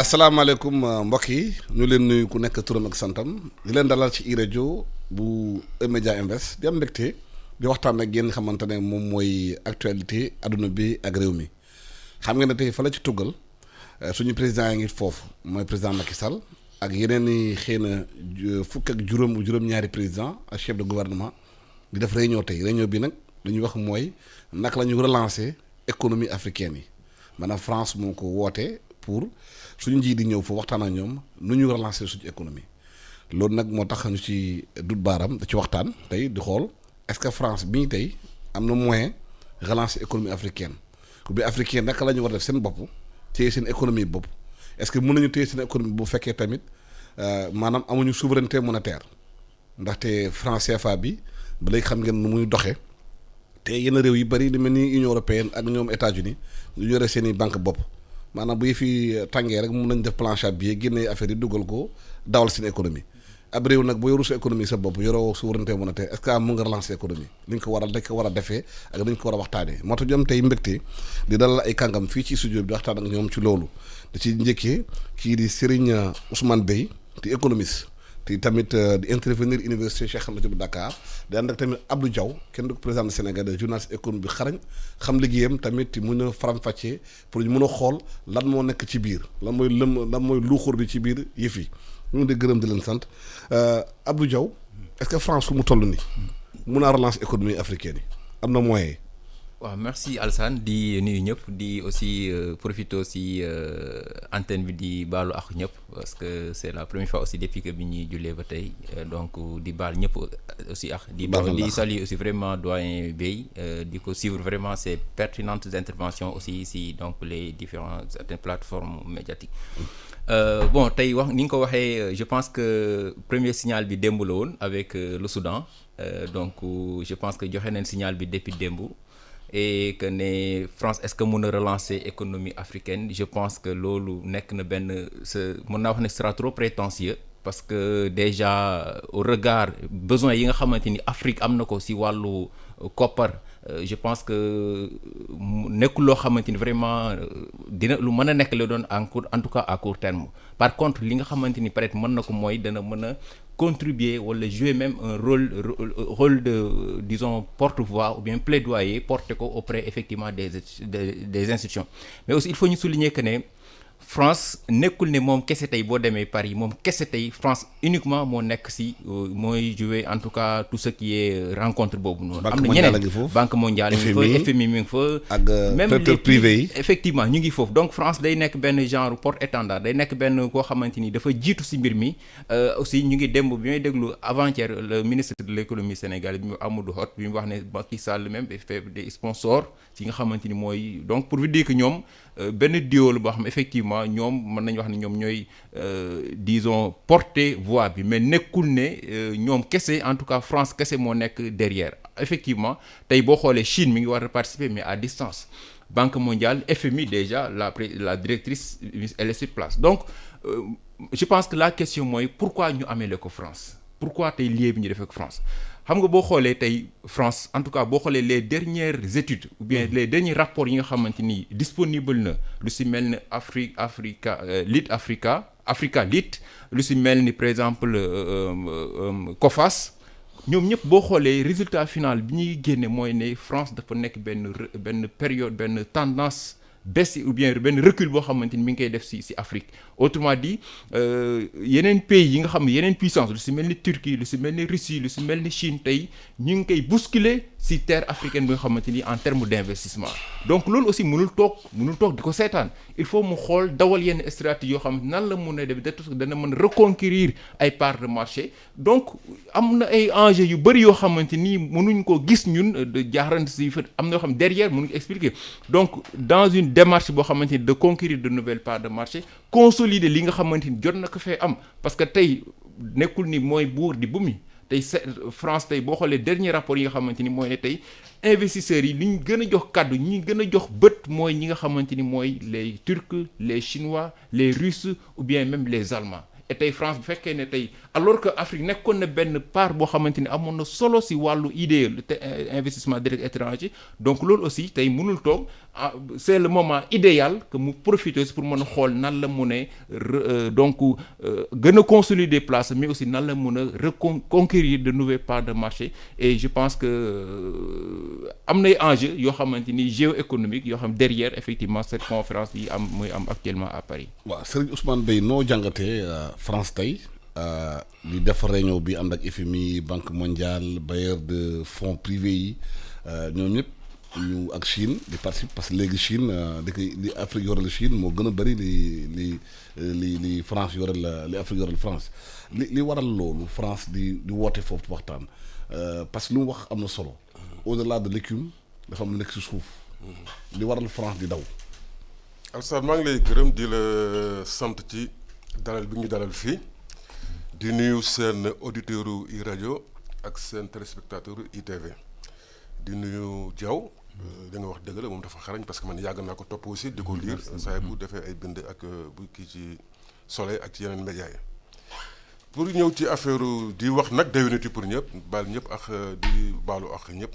asalaamaaleykum mbokk yi ñu leen nuyu ku nekk turam ak santam di leen dalal ci iRadio bu E-Media Invest di am mbégte di waxtaan ak yéen xamante ne moom mooy actualité adduna bi ak réew mi xam nga ne tey fa la ci tuggal suñu président yi ngi foofu mooy président Macky Sall ak yeneen i xëy na fukk ak juróom-ñaari président ak chef de gouvernement di def réunion tey réunion bi nag li ñuy wax mooy naka la ñu relancer économie africaine yi maanaam France moo ko woote pour suñu njiit di ñëw foofu waxtaan ak ñoom nu ñu relancer suñu économie loolu nag moo tax ñu ci dut baaram da ci waxtaan tey di xool est-ce que France bi ñu tey am na moyen relancer économie africaine ou bien africaine naka la ñu war a def seen bopp téye seen économie bopp est-ce que mën nañu téye seen économie bu fekkee tamit maanaam amuñu souveraineté monétaire ndaxte franc CFA bi ba léegi xam ngeen nu muy doxee te yenn réew yi bari lu mel ni Union européenne ak ñoom États-Unis ñu yore seen i banque bopp maanaam bu fi tàngee rek mun nañ def planche à billets génnee affaire yi dugal ko dawal seen économie ab réew nag bu yoru sa économie sa bopp yoroo souveraineté monétaire est-ce que mun nga relancer économie li ñu ko war a dañ ko war a defee ak dañ ko war a waxtaanee moo tax ñu am tey mbégte di dalal ay kàngam fii ci studio bi di waxtaan ak ñoom ci loolu da ci njëkkee kii di Serigne Ousmane Beye di économiste te tamit di intervenir université Cheikh Anta Diop bu Dakar di ànd ak tamit Abdou Diaw kenn du ko président du Sénégal de journaliste économie bi xarañ xam liggéeyam tamit mun a faram-fàccee pour ñu mun a xool lan moo nekk ci biir lan mooy luuxur bi ci biir yëf yi ñu ngi gërëm di leen sant Abdou Diaw est-ce que France fu mu toll nii mun a relancer économie africaine yi am na moyen. waaw merci Alassane di nuyu ñëpp di aussi profiter aussi antenne bi di baalu ak ñëpp parce que c'est la première fois aussi depuis que bi ñuy jullee ba tey donc di baal ñëpp aussi ak di saluer aussi vraiment doyen Beye di ko suivre vraiment ces pertinentes interventions aussi si donc les différentes certaines plateformes médiatiques bon tey wax ni nga ko waxee je pense que premier signal bi démb la woon avec le Soudan donc je pense que joxe nañ signal bi depuis démb et que ne France est-ce que mën a relancer économie africaine je pense que loolu nekk na benn mën naa wax ne sera trop prétentieux parce que déjà au regard besoin yi nga xamante ni Afrique am na ko ci wàllu koppar je pense que nekkul loo xamante ni vraiment dina lu mën a nekk la doon en tout cas à court terme par contre li nga xamante ni peut-être mën na ko mooy dana mën a contribuer wala jouer même un rôle de disons porte-voix ou bien plaidoyer porter ko auprès effectivement des institutions mais aussi il faut ñu souligner que ne France nekkul ne moom kese tey boo demee Paris moom kese tey France uniquement moo nekk si mooy jouer en tout cas tout ce qui est rencontre boobu noonu. am na ñeneen Banque mondiale mi ngi fa FMI mi ngi fa. ak secteur privé yi effectivement ñu ngi foofu donc France day nekk benn genre porte-étendard day nekk benn koo xamante ni dafa jiitu si mbir mi aussi ñu ngi démb bi may déglu avant-hier le ministre de l'économie sénégalais bi mu Amadou Hott bi mu wax ne Macky Sall même fait des sponsors ci nga xamante ni mooy donc pour vous dire que ñoom benn duo la boo xam effectivement ñoom mën nañu wax ne ñoom ñooy disons porter voix bi mais nekkul ne ñoom kese en tout cas France kese moo nekk derrière effectivement tey boo xoolee Chine mi ngi war a participer mais à distance Banque mondiale FMI déjà la directrice elle est sur place donc je pense que la question mooy pourquoi ñu amee ko France pourquoi tey lié bi ñu defee ko France xam nga boo xoolee tey France en tout cas boo xoolee les dernières études ou bien les derniers rapports yi nga xamante ni disponible na lu si mel ni Africa Lead lu si mel ni par exemple COFAS ñoom ñëpp boo xoolee résultat final bi ñuy génne mooy ne France dafa nekk benn période benn tendance baisse ou bien benn recul boo xamante ni mi ngi koy def si Afrique autrement dit yeneen pays yi nga xam ne yeneen puissance lu si mel ni Turquie lu si mel ni Russie lu si mel ni Chine tey ñu ngi koy bousculer si terre africaine bi nga xamante ni en termes d'investissement donc loolu aussi mënul toog di ko seetaan il faut mu xool dawal yenn stratégie yoo xam nan la mun a def dana mën reconquérir ay parts de marché donc am na ay enjeux yu bëri yoo xamante ni mënuñ ko gis ñun de jaaxarante si am na yoo xam derrière mënuñ ko expliquer donc dans une démarche boo xamante ni de conquérir de nouvelles parts de marché consolider li nga xamante ni jot na ko fee am parce que tey nekkul ni mooy buur di bumi tey France tey boo xoolee dernier rapport yi nga xamante ni mooy ne tey investisseurs yi li ñu gën a jox kàddu ñi gën a jox bët mooy ñi nga xamante ni mooy les Turcs les Chinois les Russes ou bien même les Allemands et tey France bu fekkee ne tey alors que Afrique nekkoon na benn part boo xamante ni amoon na solo si wàllu idée te investissement direct étranger donc loolu aussi tey mënul toog c'est le moment idéal que mu profiter pour mën a xool nan la mun a donc gën a consolider place mais aussi nan la mun a reconquérir de nouvelles parts de marché et je pense que am nay enjeux yoo xamante ni géoéconomique yoo xam derrière effectivement cette conférence yi am muy am actuellement à Paris. waaw Serigne Ousmane Beye noo jàngatee France tey di def réunion bi ànd ak FMI Banque mondiale bailleurs de fonds privés yi ñoom ñëpp ñu ak Chine di participer parce que léegi Chine li Afrique yoreel Chine moo gën a bëri li France yoreel li Afrique yoreel France li waral loolu France di woote foofu waxtaan parce que lu mu wax am na solo au-delà de l'écume dafa am lu nekk ci suuf li waral France di daw. Alassane maa ngi lay gërëm di la sant ci dalal bi ñu dalal fii di nuyu seen auditeurs i rajo ak seen téléspectateurs ITV di nuyu Diaw da nga wax dëgg la moom dafa xarañ parce que man yàgg naa ko topp aussi di ko lire saa bu defee ay bind ak bu kii ci Soleil ak ci yeneen médias yi pour ñëw ci affaire di wax nag déwéniti pour ñëpp baal ñëpp ak di baalu ak ñëpp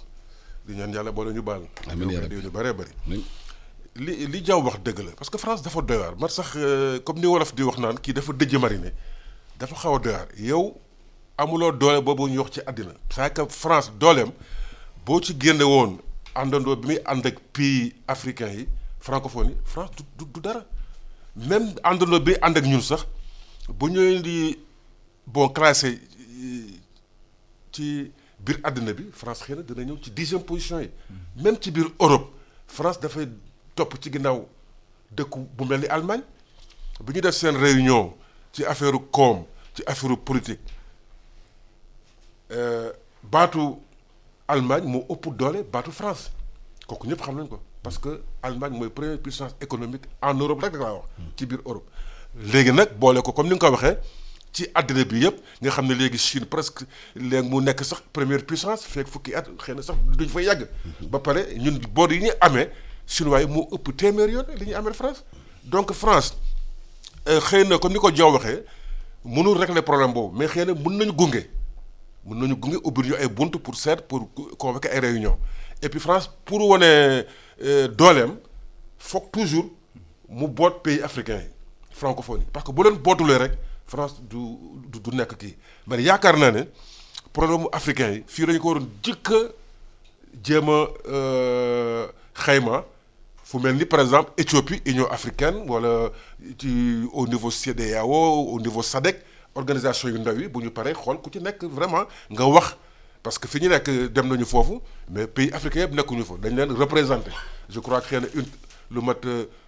di ñaan yàlla boole ñu baal. amiin yaa rabbi déwén yu bëree bëri. li Diaw wax dëgg la parce que France dafa doy waar man sax comme ni wolof di wax naan kii dafa dëjj marine dafa xaw a doy waar yow amuloo doole boobu ñu wax ci àddina c'est que France dooleem boo ci génne woon àndandoo bi muy ànd ak pays africains yi francophonie France du dara même àndandoo bi ànd ak ñun sax bu ñu di bon classé ci biir àddina bi France xëy na dina ñëw ci 10e position yi même ci biir Europe France dafay topp ci ginnaaw dëkku bu mel ni Allemagne bu ñu def seen réunion ci affaire koom ci affaire politique baatu Allemagne moo ëpp doole baatu France kooku ñëpp xam nañ ko parce que Allemagne mooy première puissance économique en Europe rek laa wax ci biir Europe léegi nag boole ko comme ni nga ko waxee ci àddina bi yëpp nga xam ne léegi Chine presque léegi mu nekk sax première puissance fekk fukki at xëy na sax duñ fa yàgg ba pare ñun boor yi ñuy amee chinois yi moo ëpp téeméer yoon li ñuy amee France donc France xëy na comme ni ko Diaw waxee mënul régler problème boobu mais xëy na mën nañu gunge ubbil ñu ay bunt pour seet pour convoquer ay réunion et puis France pour wane dooleem foog toujours mu boot pays africains yi francophonie parce que bu leen bootulee rek France du nekk kii mais yaakaar naa ne problème mu africain yi fii dañu ko waroon jëkk a jéem a xayma fu mel ni par exemple Éthiopie Union africaine wala ci au niveau CEDEAO au niveau SADC organisation yu ndaw yi bu ñu paree xool ku ci nekk vraiment nga wax parce que fi ñu nekk dem nañu foofu mais pays africain yëpp nekkuñu fa dañ leen représenté je crois que xëy na lu mat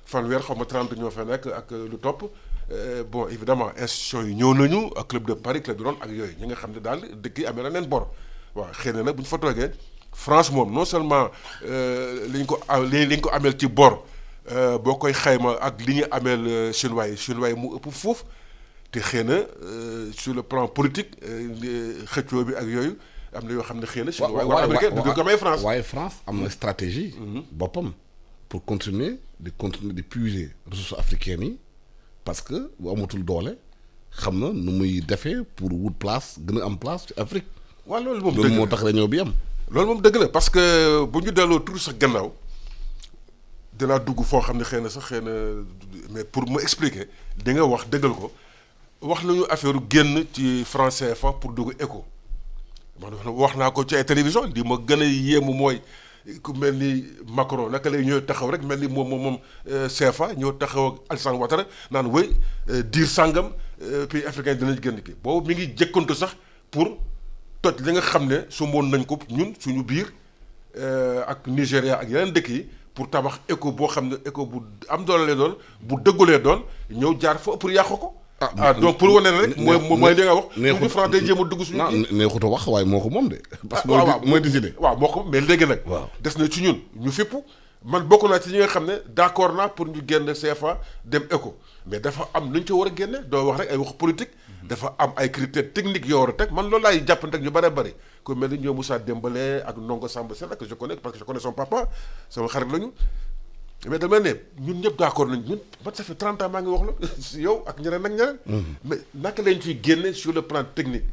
fanweer xaw ma 30 ñoo fa nekk ak lu topp bon évidemment institutions yi ñëw nañu ak club de Paris club de Londres ak yooyu ñi nga xam ne daal dëkk yi amee na leen bor waaw xëy na nag bu ñu fa toogee France moom non seulement li ñu ko ameel ci bor boo koy xayma ak li ñu ameel chinois yi mu ëpp foofu te xëy na sur le plan politique xëccoo bi ak yooyu am na yoo xam ne xëy na chinois wala américain du ko may France waaye France am na stratégie boppam pour continuer di puiser ressources africaines yi parce que bu amatul doole xam na nu muy defee pour wut place gën a am place ci Afrique waaw loolu moom dëgg moo tax réunion bi am loolu moom dëgg la parce que bu ñu delloo tur sax gannaaw dinaa dugg foo xam ne xëy na mais pour mu expliquer di nga wax dëggal ko wax nañu affaire génn ci franc CFA pour dugg éco man wax naa ko ci ay télévision di ma gën a yéemu mooy ku mel ni Macron naka lay ñëw taxaw rek mel ni moom CFA ñëw taxaw ak Alassane Ouattara naan wéy diir sàngam pays africain dinañ génn kii boobu mi ngi jëkkantu sax pour toj li nga xam ne su moon nañ ko ñun suñu biir ak Nigéria ak yeneen dëkk yi pour tabax éco boo xam ne éco bu am doole lay doon bu dëggulee doon ñëw jaar fa pour yàqu ko. donc pour wane rek mooy li nga wax. neexut France day jéem a dugg suñu kii neexut a wax waaye moo ko moom de. parce que mooy décidé. waaw moo ko mais léegi nag. waaw des na ci ñun ñu fépp man bokk naa ci ñi nga xam ne d'accord naa pour ñu génn CFA dem éco mais dafa am nu ñu ci war a génne doo wax rek ay wax politique. dafa am ay critères techniques yoo war a teg man loolu laay jàppante ak ñu bëree bëri ku mel ni ñoom Moussa Dembélé ak Ndongo Samba Sène que je connais parce que je connais son papa sama xarit lañu mais dama ne ñun ñëpp d'accord nañ ñun man ça fait 30 ans maa ngi wax la yow ak ñeneen ak ñeneen. mais naka lañ ciy génne sur le plan technique.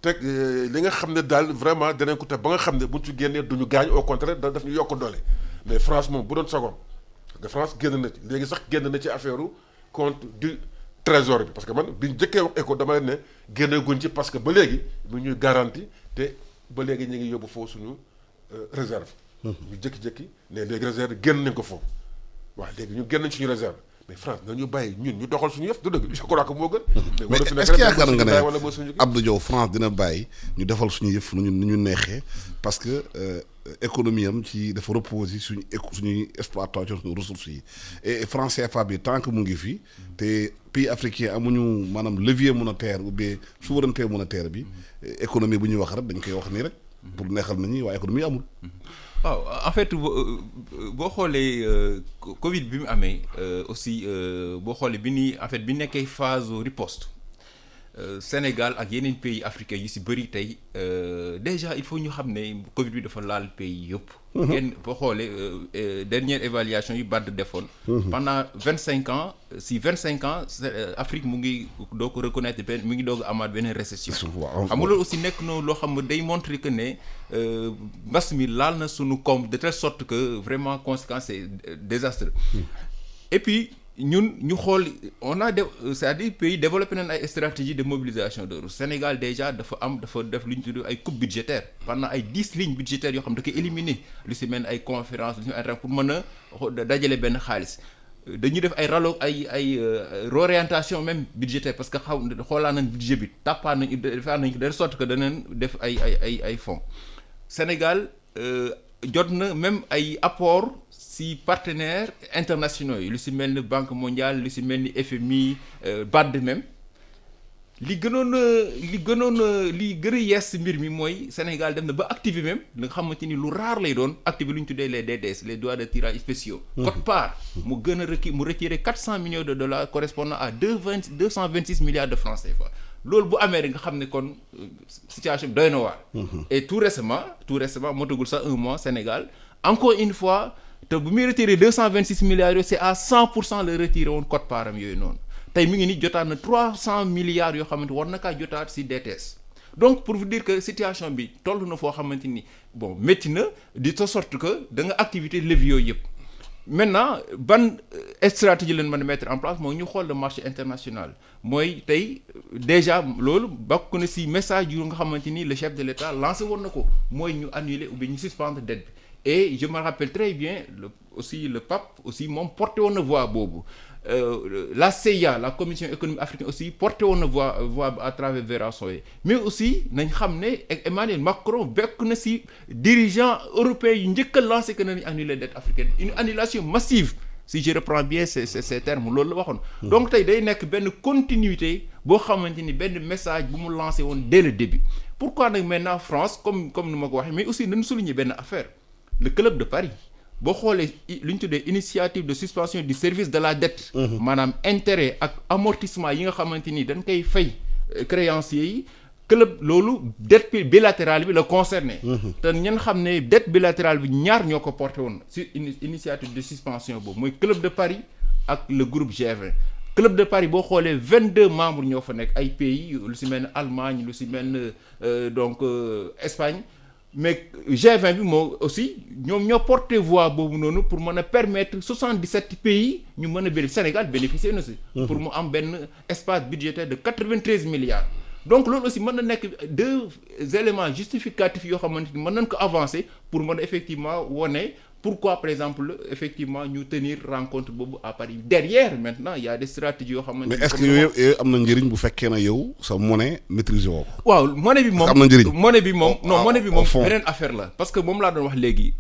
teg li nga xam ne daal vraiment danañ ko te ba nga xam ne buñ ci génnee duñu gaañ au contraire daf ñu yokk doole mais France moom bu doon sagoom de France génn na ci léegi sax génn na ci affaire compte du trésor bi parce que man biñ jëkkee wax éco dama leen ne génne guñ ci parce que ba léegi mu ñuy garanti te ba léegi ñu ngi yóbbu foofu suñu réserve. ñu jékki-jékki ne léegi réserve génn nañ ko foofu waaw léegi ñu génn suñu réserve mais France nañu bàyyi ñun ñu doxal suñu yëf du dëgg je crois que moo gën. mais est-ce que yaakaar nga ne Abdou Diaw France dina bàyyi ñu defal suñu yëf nu ñu neexee parce que économie am ci dafa reposer suñuy exploitation suñu ressources yi et franc CFA bi tant que mu ngi fi te pays africain amuñu maanaam levier monétaire ou bien souveraineté monétaire bi économie bu ñuy wax rek dañ koy wax nii rek pour neexal nit ñi waaye économie amul. waaw en fait boo xoolee Covid bi mu amee aussi boo xoolee bi ni en fait bi nekkee phase riposte Sénégal ak yeneen pays africains yu si bëri tey déjà il faut ñu xam ne Covid bi dafa laal pays yëpp. ngeen boo xoolee dernière évaluation yu BAD defoon. pendant 25 ans si 25 ans Afrique mu ngi doo ko reconnaître benn mu ngi doog a amaat beneen récession. xam nga loolu aussi nekk na loo xam ne day montrer que ne mbas mi laal na sunu koom de telle sorte que vraiment conséquence c'est désastreux. Et puis ñun ñu xool on a c'est-à-dire pays développé nañ ay stratégie de mobilisation de ressources Sénégal déjà dafa def lu ñu tudd ay coupe budgétaire pendant ay 10 lignes budgétaires yoo xam ne da koy éliminer lu si mel ni ay conférences lu si mel pour mën a dajale benn xaalis dañuy def ay réorientation même budgétaire parce que xoolaa nañ budget bi tàppaa nañ defaa nañ ko de sorte que danañ def ay fonds Sénégal jot na même ay apport si partenaires internationaux yi lu si mel ni Banque mondiale lu si mel ni FMI BAD même li gën a yees si mbir mi mooy Sénégal dem na ba activer même li nga xamante ni lu rare lay doon activer lu ñu tuddee les DDS les droits de tirage spéciaux. quote-part mu gën a mu retiré 400 millions de dollars correspondant à 226 milliards de francs CFA. loolu bu amee rek nga xam ne kon situation bi doy na waar. et tout récemment motagul sax un mois Sénégal encore une fois te bu muy retiré 226 milliards yooyu c'est à 100% la retiré woon quote-part am yooyu noonu tey mi ngi ni jotaat na 300 milliards yoo xamante war na kaa jotaat si DTS. donc pour vous dire que situation bi toll na foo xamante ni bon métti na de sorte que da nga activité levier yooyu yëpp. maintenant ban stratégie lañ mën a mettre en place mooy ñu xool le marché international mooy tey déjà loolu bokk na si message yu nga xamante ni le chef de l'État lancé woon na ko mooy ñu annuler ou bien ñu suspendre dette bi et je me rappelle très bien le pape aussi moom porté woon na voix boobu la CIA la commission économique africaine aussi porté woon na voix à travers Vera Soye mais aussi nañ xam ne Emmanuel Macron bekk na si dirigeants européens yu njëkk a lancé que nañu annuler dette africaine une annulation massive si je reprends bien ces termes loolu la waxoon. donc tey day nekk benn continuité boo xamante ni benn message bu mu lancé woon dès le début. pourquoi nag maintenant France comme ni ma ko waxee mais aussi nañu souligner benn affaire le club de Paris. boo xoolee lu ñu tuddee initiative de suspension du service de la dette. maanaam intérêt ak amortissement yi nga xamante ni dañ koy fay créanciers yi club loolu dette bilatérale bi la concerné. te ñeen xam ne dette bilatérale bi ñaar ñoo ko porté woon sur initiative de suspension boobu mooy club de Paris ak le groupe G20. club de Paris boo xoolee 22 membres ñoo fa nekk ay pays lu si mel ne Allemagne lu si mel ne donc Espagne. mais G20 bi moo aussi ñoom ñoo porté voix boobu noonu pour mën a permettre 77 pays ñu mën a Sénégal bénéficier na si. pour mu am benn espace budgétaire de 93 milliards. donc loolu aussi mën na nekk 2 éléments justificatifs yoo xamante ni mën nañ ko avancer pour mën a effectivement wone pourquoi par exemple effectivement ñu tenir rencontre boobu à Paris derrière maintenant il y a des stratégies yoo xamante ni. mais est-ce que yooyu am na njëriñ bu fekkee na yow sa monnaie maîtriser woo ko. waaw monnaie bi moom am na njëriñ monnaie bi moom beneen affaire la parce que moom laa doon wax léegi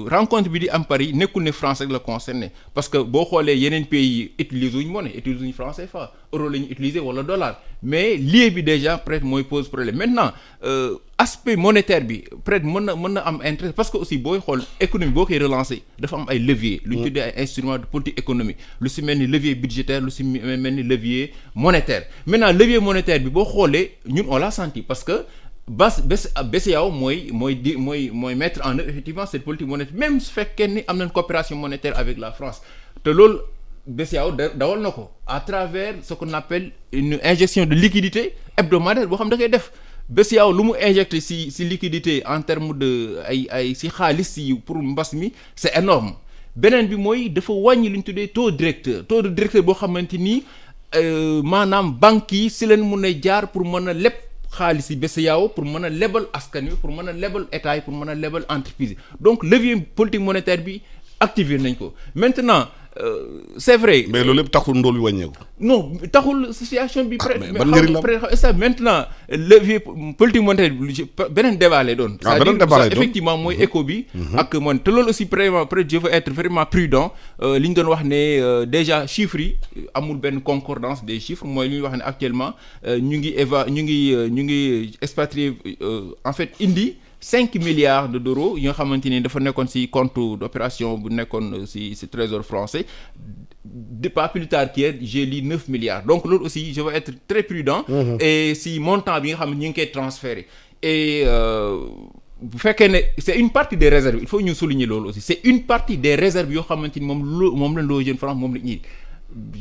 rencontre bi di am Paris nekkul ne France rek la concerné parce que boo xoolee yeneen pays utiliser wuñ monnaie utiliser wuñ franc CFA euro la ñu utiliser wala dollar mais lii bi déjà peut-être mooy pose problème maintenant. aspect monétaire bi peut-être mën na am intérêt parce que aussi booy xool économie boo koy relancer dafa am ay leviers. lu ñu tuddee ay instruments de politique économique lu si mel ni levier budgétaire lu si mel ni levier monétaire maintenant levier monétaire bi boo xoolee ñun on l'a senti parce que BCEAO mooy mettre en œuvre effectivement cette politique monétaire même su fekkee ni am nañ coopération monétaire avec la France te loolu BCEAO dawal na ko à travers ce qu'on appelle une injection de liquidité hebdomadaire boo xam da koy def BCEAO lu mu injecté si liquidité en termes de ay si xaalis si pour mbas mi c'est énorme beneen bi mooy dafa wàññi lu ñu tuddee taux de directeur boo xamante ni maanaam banques yi si leen mun a jaar pour mën a leb xaalis yi BCEAO pour mën a lebal askan wi pour mën a lebal état yi pour mën a lebal entreprise yi donc levier politique monétaire bi activer nañ ko maintenant c'est vrai. mais loolu lépp taxul ndóol bi wàññeeku. non taxul situation bi. ban njëriñ la maintenant levier politique monétaire bi beneen débat lay doon. beneen débat lay doon effectivement mooy éco bi. ak man te loolu aussi vraiment peut-être je veux être vraiment prudent li ñu doon wax ne déjà chiffres yi amul benn concordance des chiffres mooy li ñuy wax ne actuellement ñu ngi expatrier en fait indi. 5 milliards d'euros yi nga xamante ni dafa nekkoon ci compte d'opération bu nekkoon ci trésor français pas plus tard qu'hier j'ai lu 9 milliards donc loolu aussi je vais être très prudent et ci montant bi nga xam ne ñu ngi koy transférer et bu fekkee ne c'est une partie des réserves il faut ñu souligner loolu aussi c'est une partie des réserves yoo xamante ni moom la loo jeune France moom la ñuy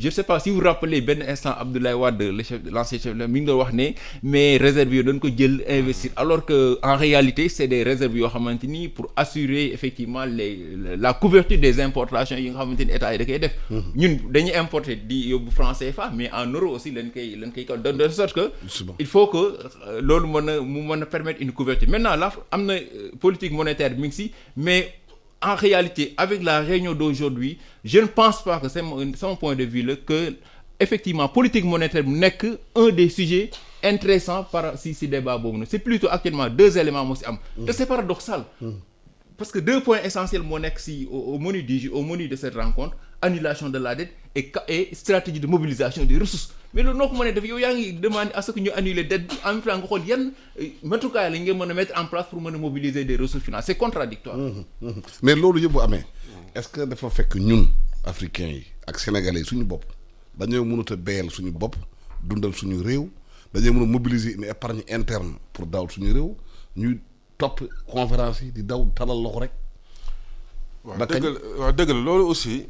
je ne sais pas si vous vous rappelez benn instant Abdoulaye Wade l'ancien chef mi ngi doon wax ne mais réserves yooyu dañ ko jël investir alors que en réalité c'est des réserves yoo xamante ni pour assurer effectivement la couverture des importations yi nga xamante ni état yi da koy def. ñun dañuy importer di yóbbu franc CFA mais en euros aussi lañ koy de sorte que. il faut que loolu mën a permettre une couverture maintenant là am na politique monétaire mi ngi si mais. En réalité, avec la réunion d'aujourd'hui, je ne pense pas que c'est mon point de vue là que effectivement politique monétaire n'est qu'un des sujets intéressants par si débat boobu c'est plutôt actuellement 2 éléments moo si am. te c'est paradoxal. parce que 2 points essentiels moo nekk si au menu de cette rencontre annulation de la dette et stratégie de mobilisation des ressources mais loolu noo ko mën a def yow yaa ngi demander à ce que ñu annuler dette bi en même temps nga xool yan matukaay la ngeen mën a mettre en place pour mën a mobiliser des ressources financières c'est contradictoire mais loolu yëpp bu amee est-ce que dafa fekk ñun africains yi ak sénégalais suñu bopp dañoo mënut a béyal suñu bopp dundal suñu réew dañoo mën a mobiliser une épargne interne pour dawal suñu réew ñuy topp conférence yi di daw talal loxo rek. waaw dëgg la loolu aussi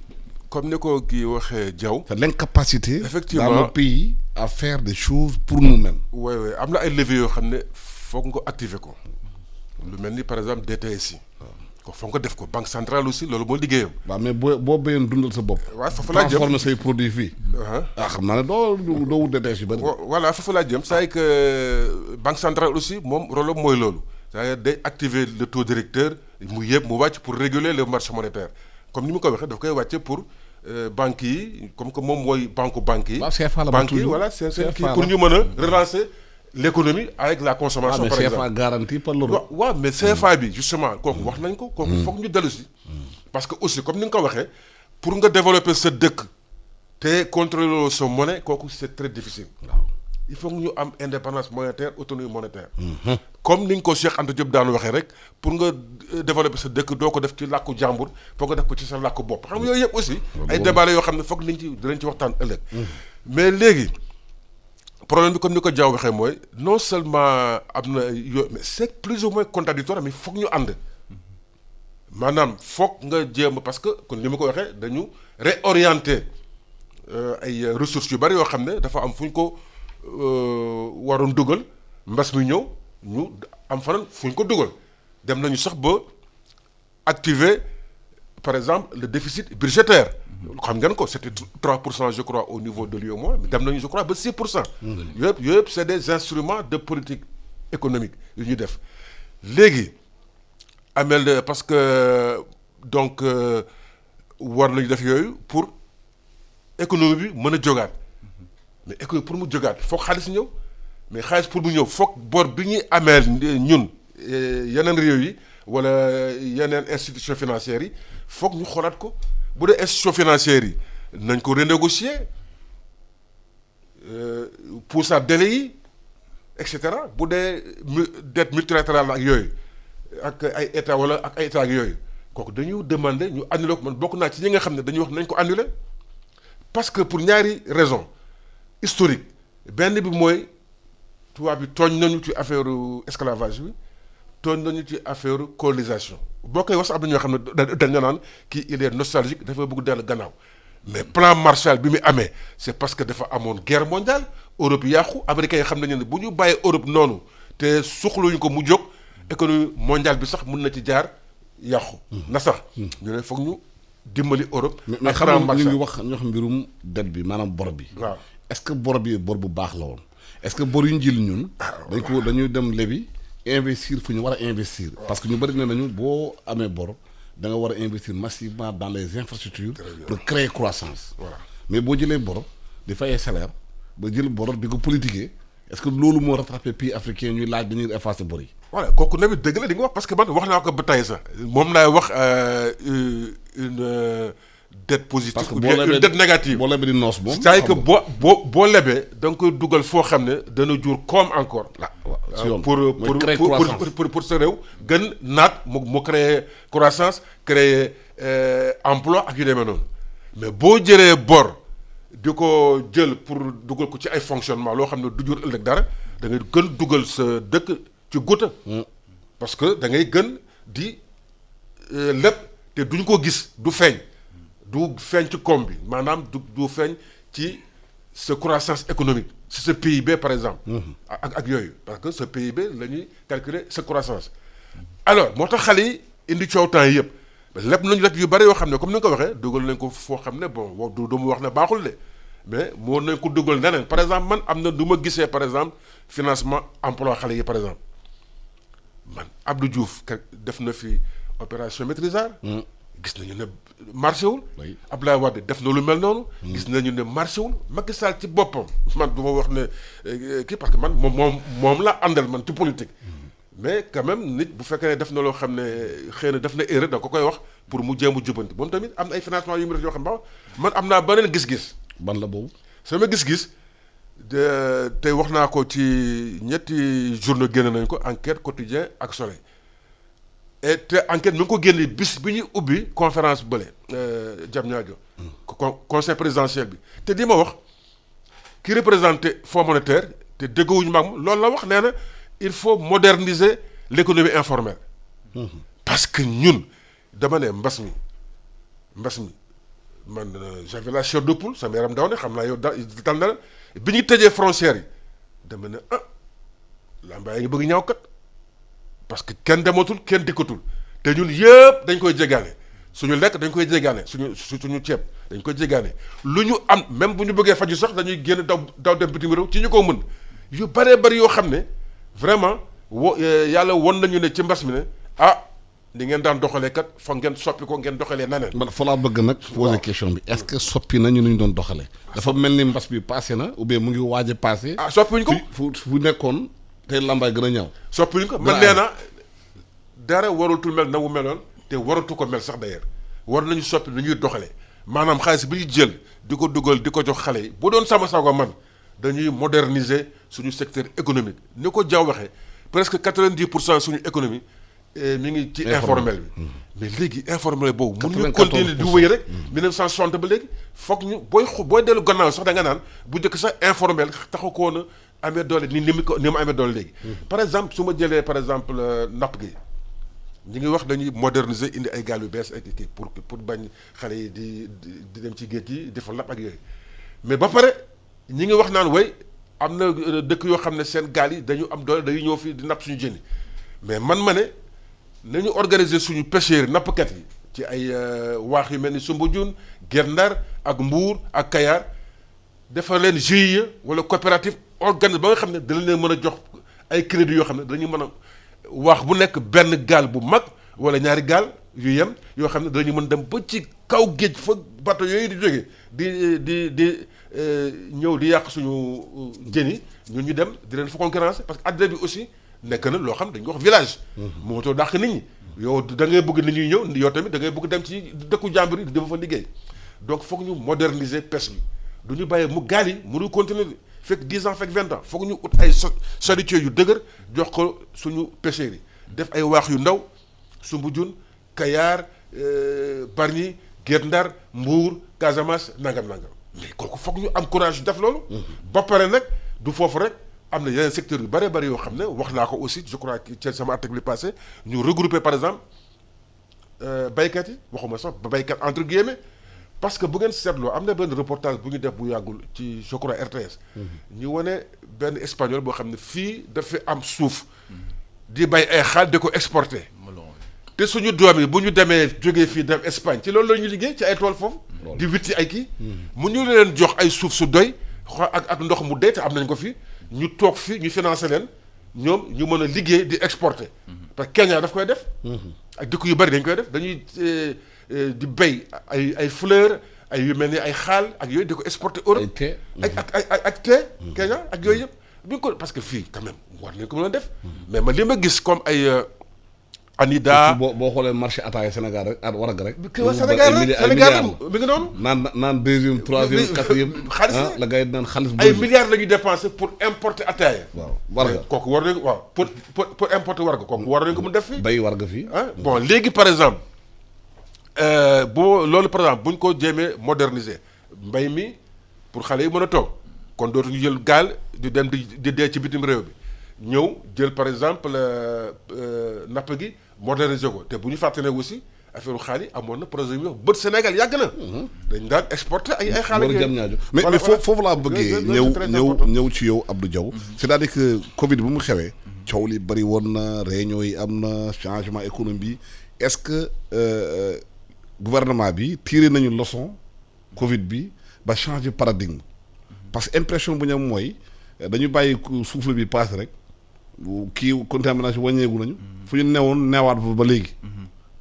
comme ni ko kii waxee Diaw. c'est l'incapacité. effectivement dans le pays à faire des choses pour nous-mêmes. oui am na ay leviers yoo xam ne foog nga activer ko lu mel ni par exemple DTS yi. ko foog nga def ko banque centrale aussi loolu mooy liggéeyam. waaw mais boo béyoon dundal sa bopp. waaw foofu laa jëm transformer say produits fii. xam naa ne doo wut DTS yu bëri. voilà foofu laa jëm c'est que banque centrale aussi moom rôle mooy loolu. c'est-à-dire day activer le taux directeur mu yëpp mu wàcc pour réguler le marché monétaire comme ni mu ko waxee daf koy wàcce pour banques yi comme que moom mooy banque yi. banques yi voilà c'est kii pour ñu mën a relancer l'économie avec la consommation. par exemple CFA garanti par l'euro. waaw mais CFA bi justement kooku wax nañ ko. kooku foog ñu dellu si. parce que aussi comme ni nga ko waxee pour nga développer sa dëkk te contrôler sa monnaie kooku c'est très difficile. il faut que ñu am indépendance monétaire autonomie monétaire. comme ni nga ko Cheikh Anta Diop daan waxee rek pour nga développer sa dëkk doo ko def ci làkku jàmbur foog nga def ko ci sa làkku bopp xam nga yooyu yëpp aussi. ay débat la yoo xam ne foog dinañ ci waxtaan ëllëg. mais léegi problème bi comme ni ko Diaw waxee mooy non seulement am na yoo mais c'est plus ou moins contradictoire mais foog ñu ànd. maanaam foog nga jéem parce que kon ni ma ko waxee dañu réorienter ay ressources yu bari yoo xam ne dafa am fu ñu ko. waroon dugal mbas mi ñëw ñu am fanaan fu ñu ko dugal dem nañu sax ba activer par exemple le déficit budgétaire xam ngeen ko c'était 3% je crois au niveau de l'UEMOA mais dem nañu je crois ba 6%. yëpp c'est des instruments de politique économique yu ñu def léegi amel parce que donc war nañu def yooyu pour économie bi mën a jógaat. mais économie pour mu jógaat foog xaalis ñëw mais xaalis pour mu ñëw foog bor bi ñuy ameel ñun yeneen réew yi wala yeneen institutions financières yi foog ñu xoolaat ko bu dee institutions financières yi nañ ko renégocier poussaat délai yi et cetera bu dee dette multilatérale ak yooyu ak ay état wala ak ay état ak yooyu kooku dañu demander ñu annuler ko man bokk naa ci ñi nga xam ne dañuy wax nañ ko annuler parce que pour ñaari raison historique benn bi mooy tubaab bi tooñ nañu ci affaire esclavage bi tooñ nañu ci affaire colonisation boo koy wax am na ñoo xam ne dañu naan kii il est nostalgique dafa bëgg dellu gannaaw mais plan Marshall bi mu amee c'est parce que dafa amoon guerre mondiale Europe yàqu américains yi xam nañu ne bu ñu bàyyee Europe noonu te suxluñu ko mu jóg économie mondiale bi sax mën na ci jaar yàqu. na sax ñu ne foog ñu dimbali Europe. mais xam nga ñu ngi wax mbirum dette bi maanaam bor bi. waaw est-ce que bor bi bor bu baax la woon est-ce que bor yu ñu jël ñun. dañuy dem lebi investir fu ñu war a investir. parce que ñu bëri ne nañu boo amee bor da nga war a investir massivement dans les infrastructures. pour créer croissance. voilà mais boo jëlee bor di fayee salaire ba jël bor di ko politiquer est-ce que loolu moo rattrapé pays africain ñuy laaj dañuy effacer bor yi. voilà kooku nawet dëgg la di nga wax parce que man wax naa ko ba tey sax moom laay wax une dette positive. parce que ou bien une dette négative. boo lebee di noos moom. c'est-à-dire que boo lebee da nga koy dugal foo xam ne dana jur koom encore. pour sa réew gën naat mu créer croissance créer emploi ak yu demee noonu mais boo jëlee bor di ko jël pour dugal ko ci ay fonctionnement loo xam ne du jur ëllëg dara da ngay gën dugal sa dëkk ci guta parce que da ngay gën di lépp te duñ ko gis du feeñ ci koom bi maanaam du feeñ ci sa croissance économique si sa PIB par exemple ak yooyu parce que sa PIB la ñuy calculer sa croissance alors moo tax xale yi indi coow temps yi yëpp lépp nañu lépp yu bari yoo xam ne comme ni nga ko waxee dugal nañ ko foo xam ne bon du mu wax ne baaxul de mais moo nañ ko dugal neneen par exemple man am na du ma gisee par exemple financement emploi xale yi par exemple man Abdou Diouf def na fi opération maîtrisard gis nañu ne marché wul Abdoulaye Wade def na lu mel noonu gis nañu ne marché wul Macky Sall ci boppam man du ma wax ne kii parce que man moom la àndal man ci politique mais quand même nit bu fekkee ne def na loo xam ne xëy na def na erreur da ko koy wax pour mu jéem a jubanti moom tamit am na ay financement yu mu def yoo xam ne man am naa beneen gis-gis ban la boobu sama gis-gis tey wax naa ko ci ñetti journaux génne nañ ko Enquête Quotidien ak Soleil et te Enquête mi ngi ko génne bis bi ñuy ubbi conférence bële Diamniadio conseil présidentiel bi te di ma wax ki représenté Fonds monétaire te déggoowuñu maag moom loolu la wax nee na il faut moderniser l'économie informelle parce que ñun dama ne mbas mi man j'avais la chair de poule sama yaram daw ne xam naa yow dal na la bi ñu tëjee frontières yi dama ne lambaa yi ngi bëgg ñaaw kat parce que kenn dematul kenn dikkatul te ñun yëpp dañ koy jégaane suñu lekk dañ koy jégaane suñu ceeb dañ koy jégaane lu ñu am même bu ñu bëggee faju sax dañuy génn daw dem bitim réew ci ñu ko mën yu bëree bëri yoo xam ne vraiment yàlla won nañu ne ci mbas mi ne li ngeen daan doxalee kat foog ngeen soppi ko ngeen doxalee neneen. man fa laa bëgg nag poser question bi est-ce que soppi nañu nu ñu doon doxalee. dafa mel ni mbas bi passé na ou bien mu ngi waaj a passé. soppiwuñ ko fu nekkoon tey lambaay gën a ñaaw. soppiwuñ ko man nee na dara waratul mel na mu meloon te waratu ko mel sax d'ailleurs war nañu soppi nu ñuy doxalee maanaam xaalis bi ñu jël di ko dugal di ko jox xale yi bu doon sama sago man dañuy moderniser suñu secteur économique ni ko Diaw waxee presque 90% suñu économie. mi ngi ci informel bi mais léegi informel boobu mun ñu continuer di wéy rek 1960 ba léegi foog ñu booy dellu gannaaw sax da nga naan bu njëkk sax informel taxu koo na amee doole ni mu amee doole léegi par exemple su ma jëlee par exemple napp gi ñi ngi wax dañuy moderniser indi ay gaal yu bees ak kii pour bañ xale yi di dem ci géej gi di fa lapp ak yooyu mais ba pare ñi ngi wax naan way am na dëkk yoo xam ne seen gaal yi dañu am doole dañuy ñëw fii di napp suñu jën yi mais man ma ne nañu organiser suñu pêcheurs yi nappkat yi ci ay waax yu mel ni Soumbédioune Guet Ndar ak Mbour ak Kayar defar leen GIE wala coopérative organise ba nga xam ne dina leen mën a jox ay crédits yoo xam ne dañu mën a waax bu nekk benn gaal bu mag wala ñaari gaal yu yem yoo xam ne dañu mën dem ba ci kaw géej fa bateau yooyu di jógee di ñëw di yàq suñu jën yi ñun ñu dem di leen fa concurrence parce que àddina bi aussi nekk na loo xam dañ ko wax village moo tax dàq nit ñi yow da ngay bëgg nit ñuy ñëw yow tamit da ngay bëgg dem ci dëkku jàmbur yi di dem fa liggéey donc foog ñu moderniser pêche bi du ñu bàyyi mu gaal yi mënuy continuer fekk 10 ans fekk 20 ans foog ñu ut ay charretiers yu dëgër jox ko suñu pêcheurs yi def ay waax yu ndaw Soumbédioune Kayar Bargny Guet Ndar Mbour Casamance nangam mais kooku foog ñu am courage def loolu ba pare nag du foofu rek am na yeneen secteurs yu bari yoo xam ne wax naa ko aussi je crois que ci sama article bi passé ñu regrouper par exemple baykat yi waxuma sax ba baykat entre guillemets parce que bu ngeen seetloo am na benn reportage bu ñu def bu yàggul ci je crois RTS. ñu wane benn espagnol boo xam ne fii dafa am suuf di bay ay xaal di ko exporter. te suñu doom yi bu ñu demee jógee fii dem Espagne ci loolu la ñu liggéey ci ay tool foofu. di witti ay kii. mu ñu leen jox ay suuf su doy ak ndox mu doy te am nañ ko fi ñu toog fi ñu financé leen ñoom ñu mën a liggéey di exporter. parce que Kenya daf koy def. ak dëkk yu bari dañ koy def dañuy di bay ay fleurs ay yu mel ni ay xaal ak yooyu di ko exporter Europe. ay thé ak thé Kenya ak yooyu yëpp. bi ko parce que fii quand même war nañ ko mën a def. mais man li ma gis comme ay. Anida boo xoolee marché ataaya Sénégal rek at warag rek. Sénégal rek Sénégal mi ngi noonu. naan deuxième troisième quatrième. xaalis la gars yi naan xaalis. ay milliards la ñuy dépensé pour importer ataaya. waaw warga kooku war nañ waaw pour importer warga kooku war nañ ko mu def fii. bay warga fii. bon léegi par exemple loolu par exemple bu ñu ko jéemee moderniser mbay mi pour xale yi mën a toog kon dootuñu jël gaal di dem di dee ci bitim réew bi ñëw jël par exemple napp gi. moderniser ko te bu ñu fàtte ne aussi affaire xaalis amoon na projet yu bët Sénégal yàgg na. dañ daan exporter ay xaalis. mais foofu laa bëggee ñëw ci yow Abdou Diaw. c'est-à-dire que Covid bu mu xewee. coow li bari woon na réunion yi am na changement économie bi est-ce que gouvernement bi tiré nañu leçon Covid bi ba changer paradigme parce que impression bu ñu am mooy dañu bàyyi souffle bi passé rek. kii contamination wàññeeku nañu. fu ñu newoon neewaat ba léegi.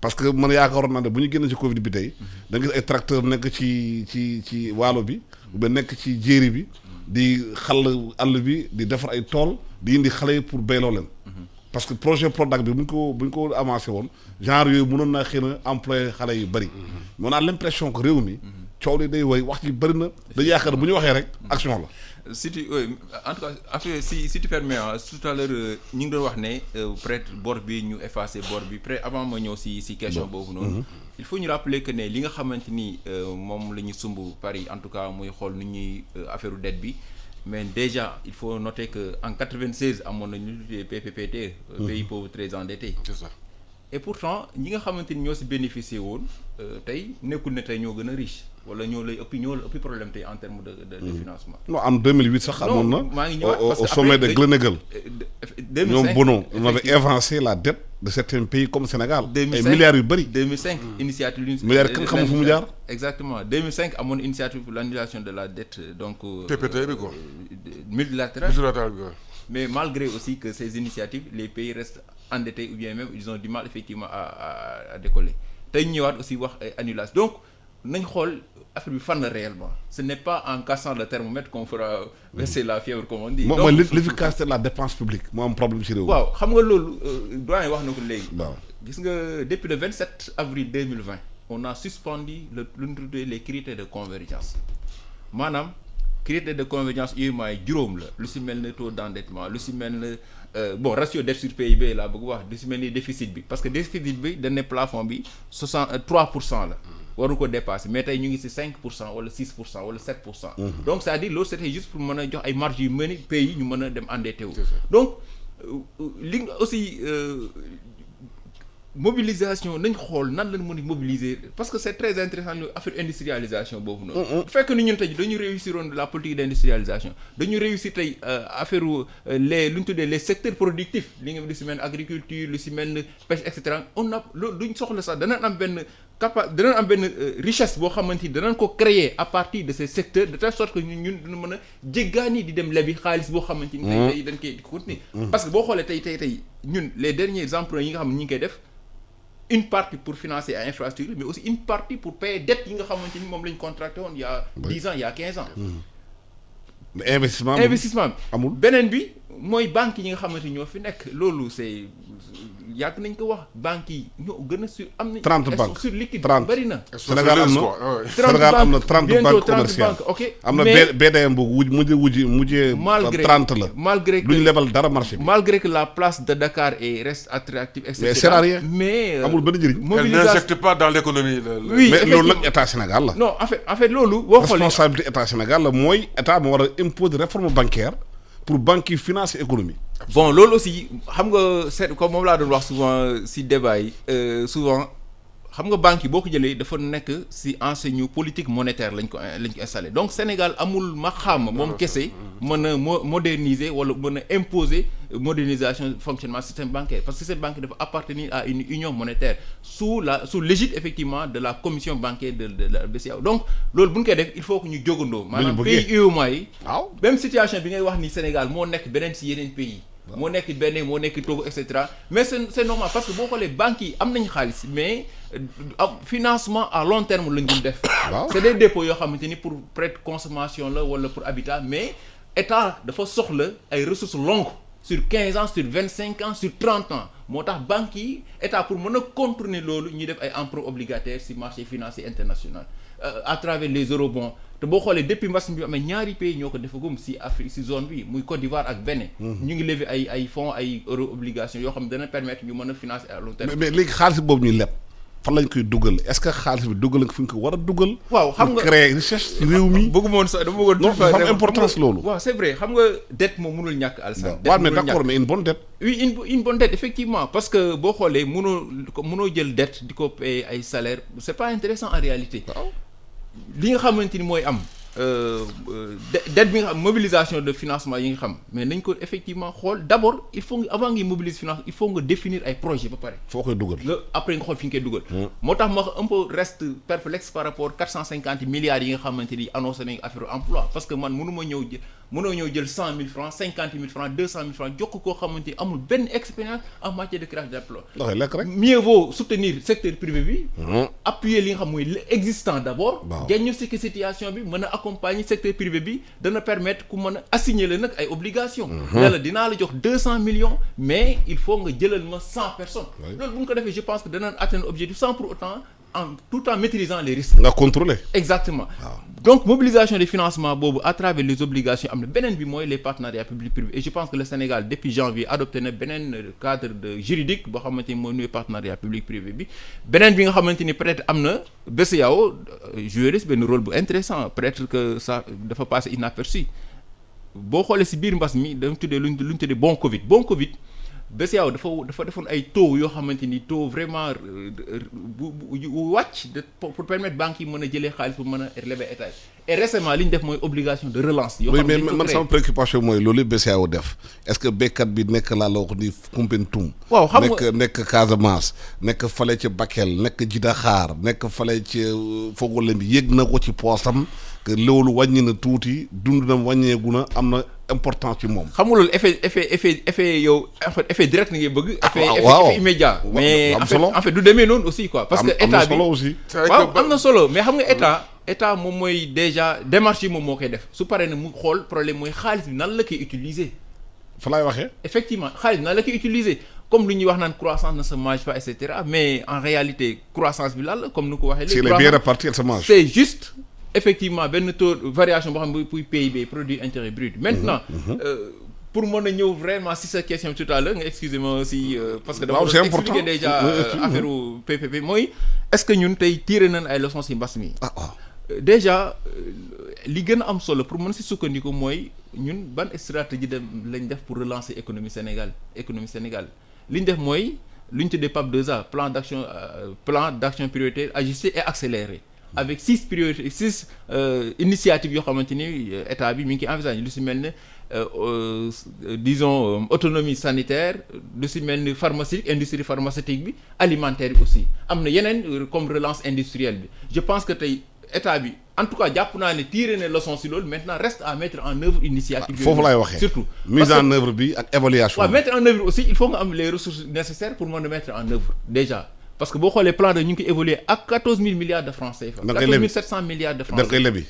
parce que man yaakaaroon naa ne bu ñu génn ci Covid bi tey da nga gis ay tracteur nekk ci waalo bi ba nekk ci jéeri bi di xàll àll bi di defar ay tool di indi xale yi pour bayloo leen. parce que projet Prodac bi bu ñu ko avancé woon genre yooyu mënoon naa xëy na employé xale yu bëri. mais on a l'impression que réew mi coow li day woy wax ci bëri na dañu yaakaar bu ñu waxee rek action la. si tu en tout cas après si tu permets tout à l'heure ñu ngi doon wax ne peut-être bor bi ñu effacer bor bi peut-être avant ma ñëw si question boobu noonu. il faut ñu rappeler que ne li nga xamante ni moom la ñu sumb Paris en tout cas muy xool nu ñuy affaire dette bi mais déjà il faut noter que en 96 amoon nañu lu PPPT. pays pauvres très endettés. c'est ça. et pourtant ñi nga xamante ni ñoo si bénéficier woon tey nekkul ne tey ñoo gën a riche wala ñoo la ëppi problème tey en termes de financement. non en 2008 sax amoon na. maa ngi ñëwaat parce que au sommet de Gleneagles. 2005 ñoom Bono on avait évancé la dette de certains pays comme Sénégal. 2005 ay milliards yu bëri. 2005 initiative. milliards kan xamul fu mu jaar. exactement 2005 amoon initiative pour l'annulation de la dette donc. PPT bi quoi. multilatérale bi quoi. mais malgré aussi que ces initiatives les pays restent endettés ou bien même ils ont du mal effectivement à décoller tey ñëwaat aussi wax ay annulation donc nañ xool affaire bi fan la réellement ce n'est pas en cassant le thermomètre qu'on fera baisser la fièvre comme on dit. donc mooy l'efficacité de la dépense publique moo am problème ci réew mi. waaw xam nga loolu doyen wax na ko léegi. waaw gis nga depuis le 27 avril 2020 on a suspendu lu ñu tuddee les critères de convergence maanaam. critère de convergence UEMOA juróom la lu si mel ne taux d'endettement lu si mel ne bon ratio dette sur PIB laa bëgg wax lu si mel ni déficit bi parce que déficit bi dañ ne plafond bi 3% la waru ko dépasser mais tey ñu ngi si 5% wala 6% wala 7%. donc c'est-à-dire loolu c'était juste pour mën a jox ay marges yu mel ni pays ñu mën a dem endetté wu. donc li nga aussi mobilisation nañ xool nan lañ mën a mobiliser parce que c'est très intéressant ñu affaire industrialisation boobu noonu. bu fekkee ni ñun tey dañu réussir woon la politique d'industrialisation dañu réussir tey affaire lu ñu tuddee les secteurs productifs li nga lu si mel agriculture lu si mel pêche et cetera on a loolu duñ soxla sax danañ am benn richesse boo xamante ni danañ ko créer à partir de ces secteurs de telle sorte que ñun dina mën a jéggaani di dem lebi xaalis boo xamante ni. tey dañ koy continuer. parce que boo xoolee tey ñun les derniers emprunts yi nga xam ne ñu ngi koy def. une partie pour financer ay infrastructure mais aussi une partie pour payer dette yi nga xamante ni moom la ñu contracté woon il y a 10 ans il y a 15 ans. mais investissement bi amul beneen bi mooy banques yi nga xamante ni ñoo fi nekk loolu c'est yàgg nañ ko wax banques yi ñoo gën a sur am nañ. 30 banques sur liquide 30 bari na. Sénégal am na 30 banques commerciales ok am na BDM bu mujjee. malgré 30 la. malgré que duñ lebal dara marché bi. malgré que la place de Dakar reste attractive et cetera mais sert à rien. mais amul benn njëriñ. mobilisation elle n'injecte pas dans l'économie. oui mais loolu nag état Sénégal la. non en fait loolu. boo xoolee responsabilité état Sénégal la mooy état moo war a imposer réforme bancaire pour banques yi financer économie. bon loolu aussi xam nga c'est comme moom laa doon wax souvent si débat yi souvent xam nga banques yi boo ko jëlee dafa nekk si enseigne politique monétaire lañ ko installé donc Sénégal amul ma xam moom kese mën a moderniser wala mën a imposer modernisation fonctionnement système bancaire parce que système bancaire dafa appartenir à une union monétaire sous l'égide effectivement de la commission bancaire de la BCEAO donc loolu bu ñu koy def il faut que ñu jógandoo maanaam pays UEMOA yi waaw même situation bi ngay wax ni Sénégal moo nekk beneen si yeneen pays moo nekk Bénin moo nekk Togo et cetera mais c'est normal parce que boo xoolee banques yi am nañu xaalis mais financement à long terme lañ dul def c'est des dépôts yoo xamante ni pour prêt consommation la wala pour habitat mais état dafa soxla ay ressources longues sur 15 ans sur 25 ans sur 30 ans moo tax banques yi état pour mën a contourner loolu ñuy def ay emprunts obligataires ci marché financier international à travers les eurobonds te boo xoolee depuis mbas bi amee ñaari pays ñoo ko defagum ci Afrique ci zone bi muy Côte d'Ivoire ak Bénin. ñu ngi lever ay fonds ay euro obligations yoo xam ne dana permettre ñu mën a financer à long terme. mais léegi xaalis boobu ñuy leb fan lañ koy dugal est-ce que xaalis bi dugal nga fi nga ko war a dugal. waaw xam nga créer richesse ci réew mi. bëgguma woon sax dama bëggoon. non dafa am importance loolu. waaw c'est vrai xam nga dette moom mënul ñàkk Alassane. waaw mais d'accord mais une bonne dette. oui une bonne dette effectivement parce que boo xoolee mënoo jël dette di ko payer ay salaire c'est pas intéressant en réalité. waaw li nga xamante ni mooy am dette bi nga xam mobilisation de financement yi nga xam mais nañ ko effectivement xool d'abord il faut nga avant ngay mobiliser finance il faut nga définir ay projets ba pare. foo koy dugal. après nga xool fi nga koy dugal. moo tax ma un peu reste perplexe par rapport 450 milliards yi nga xamante ni annoncé nañu affaire emploi parce que man mënoo ñëw jël 100 000 francs 50 000 francs 200 000 francs jox ko koo xamante ni amul benn expérience en matière de création d'emploi. ndax lekk rek. mieux vaut soutenir secteur privé bi. appuyer li nga xam mooy l'existant d'abord. diagnostiquer situation bi mën a accompagner secteur privé bi dana permettre ku mën a assigner la nag ay obligations. ne la dinaa la jox 200 millions mais il faut nga jëlal ma 100 personnes. loolu bu ñu ko defee je pense que danañ atteindre objectif sans pour autant tout en maîtrisant les risques. nga contrôler. exactement. donc mobilisation des financements boobu à travers les obligations am na beneen bi mooy les partenariats publics-privés et je pense que le Sénégal depuis janvier adopté na beneen cadre de juridique boo xamante ni mooy nuy partenariat public-privé bi beneen bi nga xamante ni peut-être am na BCEAO joué benn rôle bu intéressant peut-être que ça dafa passer inaperçu boo xoolee ci biir mbas mi dañu tuddee lu ñu tuddee bon Covid BCEAO dafa defoon ay taux yoo xamante ni taux vraiment bu wàcc pour permettre banques yi mën a jëlee xaalis pour mën a lever état et récemment li ñu def mooy obligation de relance. yoo xam ne mais man sama préoccupation mooy loolu BCEAO def est-ce que béykat bi nekk laa la wax ni Koumpentoum. waaw xam nga nekk Casamance nekk fale ci Bakel nekk Djidakhar nekk fale ci Fogolem bi yëg na ko ci poosam que loolu wàññi na tuuti dund na wàññeeku na am na importance ci moom. xam nga loolu effet yow en fait effet direct ngay bëgg. effet immédiat. mais en fait du demee noonu aussi quoi. parce que état bi waaw am na solo mais xam nga état moom mooy déjà démarche yi moom moo koy def su paree ne mu xool problème mooy xaalis bi nan la koy utiliser. fa laay waxee. effectivement xaalis bi nan la koy utiliser comme lu ñuy wax naan croissance ne se mange pas et cetera mais en réalité croissance bi lan la comme ni ko waxee. léegi bien réparti elle se mange. c'est juste. effectivement benn taux variation boo xam ne buy PIB produit intérieur brut. maintenant pour mën a ñëw vraiment si sa question tout à l'heure nga excusez-moi aussi parce que dama expliquer déjà affaire PPP mooy est-ce que ñun tey tiré nañ ay leçons si mbas mi. déjà li gën a am solo pour mën si sukkandiku mooy ñun ban stratégie lañ def pour relancer économie Sénégal li ñu def mooy lu ñu tuddee PAP 2A plan d'action prioritaire ajusté et accéléré. avec 6 priorités 6 initiatives yoo xamante ni état bi mi ngi koy envisager lu si mel ne disons autonomie sanitaire lu si mel ni pharmaceutique industrie pharmaceutique bi alimentaire bi aussi am na yeneen comme relance industrielle bi je pense que tey état bi en tout cas jàpp naa ne tiré na leçon si loolu maintenant reste à mettre en œuvre initiative foofu laay waxee surtout mise en œuvre bi ak évaluation waaw mettre en œuvre aussi il faut nga am les ressources nécessaires pour mën a mettre en œuvre déjà parce que boo xoolee plan de ñu ngi ko évoluer ak 14 000 milliards de francs CFA. 14 700 milliards de francs. da nga koy lebi.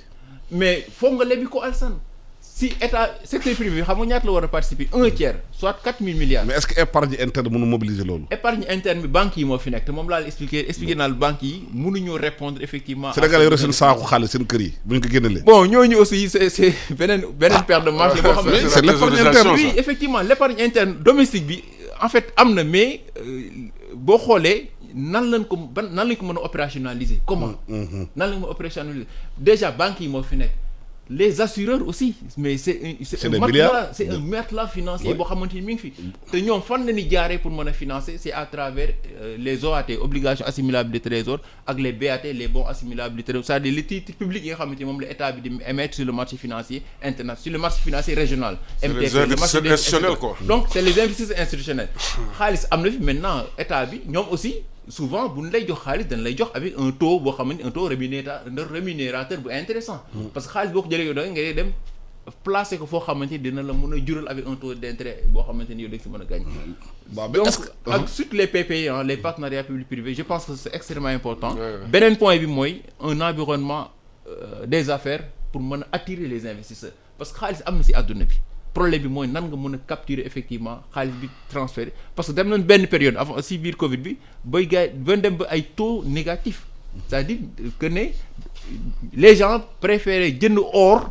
mais foog nga lebi ko Alassane si état secteur privé xam nga ñaata la war a participer 1/3 soit 4 000 milliards. mais est-ce que épargne interne mënu mobiliser loolu. épargne interne bi banques yi moo fi nekk te moom laa la expliqué naa la banques yi mënuñoo répondre effectivement. Sénégal yore seen saako xaalis seen kër yi bu ñu ko génnelee. bon ñooñu aussi c'est beneen paire de manches boo xam ne. c'est l'épargne interne oui effectivement l'épargne interne domestique bi en fait am na mais boo xoolee. nan lañ ko mën a opérationnaliser comment nan lañ ko mën a opérationnaliser déjà banques yi moo fi nekk les assureurs aussi mais c'est C'est des milliards. c'est un matelas financier boo xamante ni mi ngi fi te ñoom fan la ñuy jaaree pour mën a financer c'est à travers les OAT obligations assimilables de trésor ak les BAT les bons assimilables de trésor c'est-à-dire les titres publics yi nga xamante ni moom la état bi di émettre sur le marché financier international sur le marché financier régional les investisseurs institutionnels quoi. donc c'est les investisseurs institutionnels xaalis am na fi maintenant état bi ñoom aussi souvent bu ñu lay jox xaalis dañ lay jox avec un taux boo xamante un taux rémunérateur bu intéressant parce que xaalis boo ko jëlee yow da ngay dem placer ko foo xamante ni dina la mën a jural avec un taux d'intérêt boo xamante ni yow da nga si mën a gagner. donc ak surtout les PPI les partenariats publics privés je pense que c'est extrêmement important. beneen point bi mooy un environnement des affaires pour mën a attirer les investisseurs parce que xaalis am na si àdduna bi. problème bi mooy nan nga mën a capturer effectivement xaalis bi transféré parce que dem nañ benn période avant si biir Covid bi bay gars yi ba dem ba ay taux négatifs c'est-à-dire que ne les gens préféraient jënd or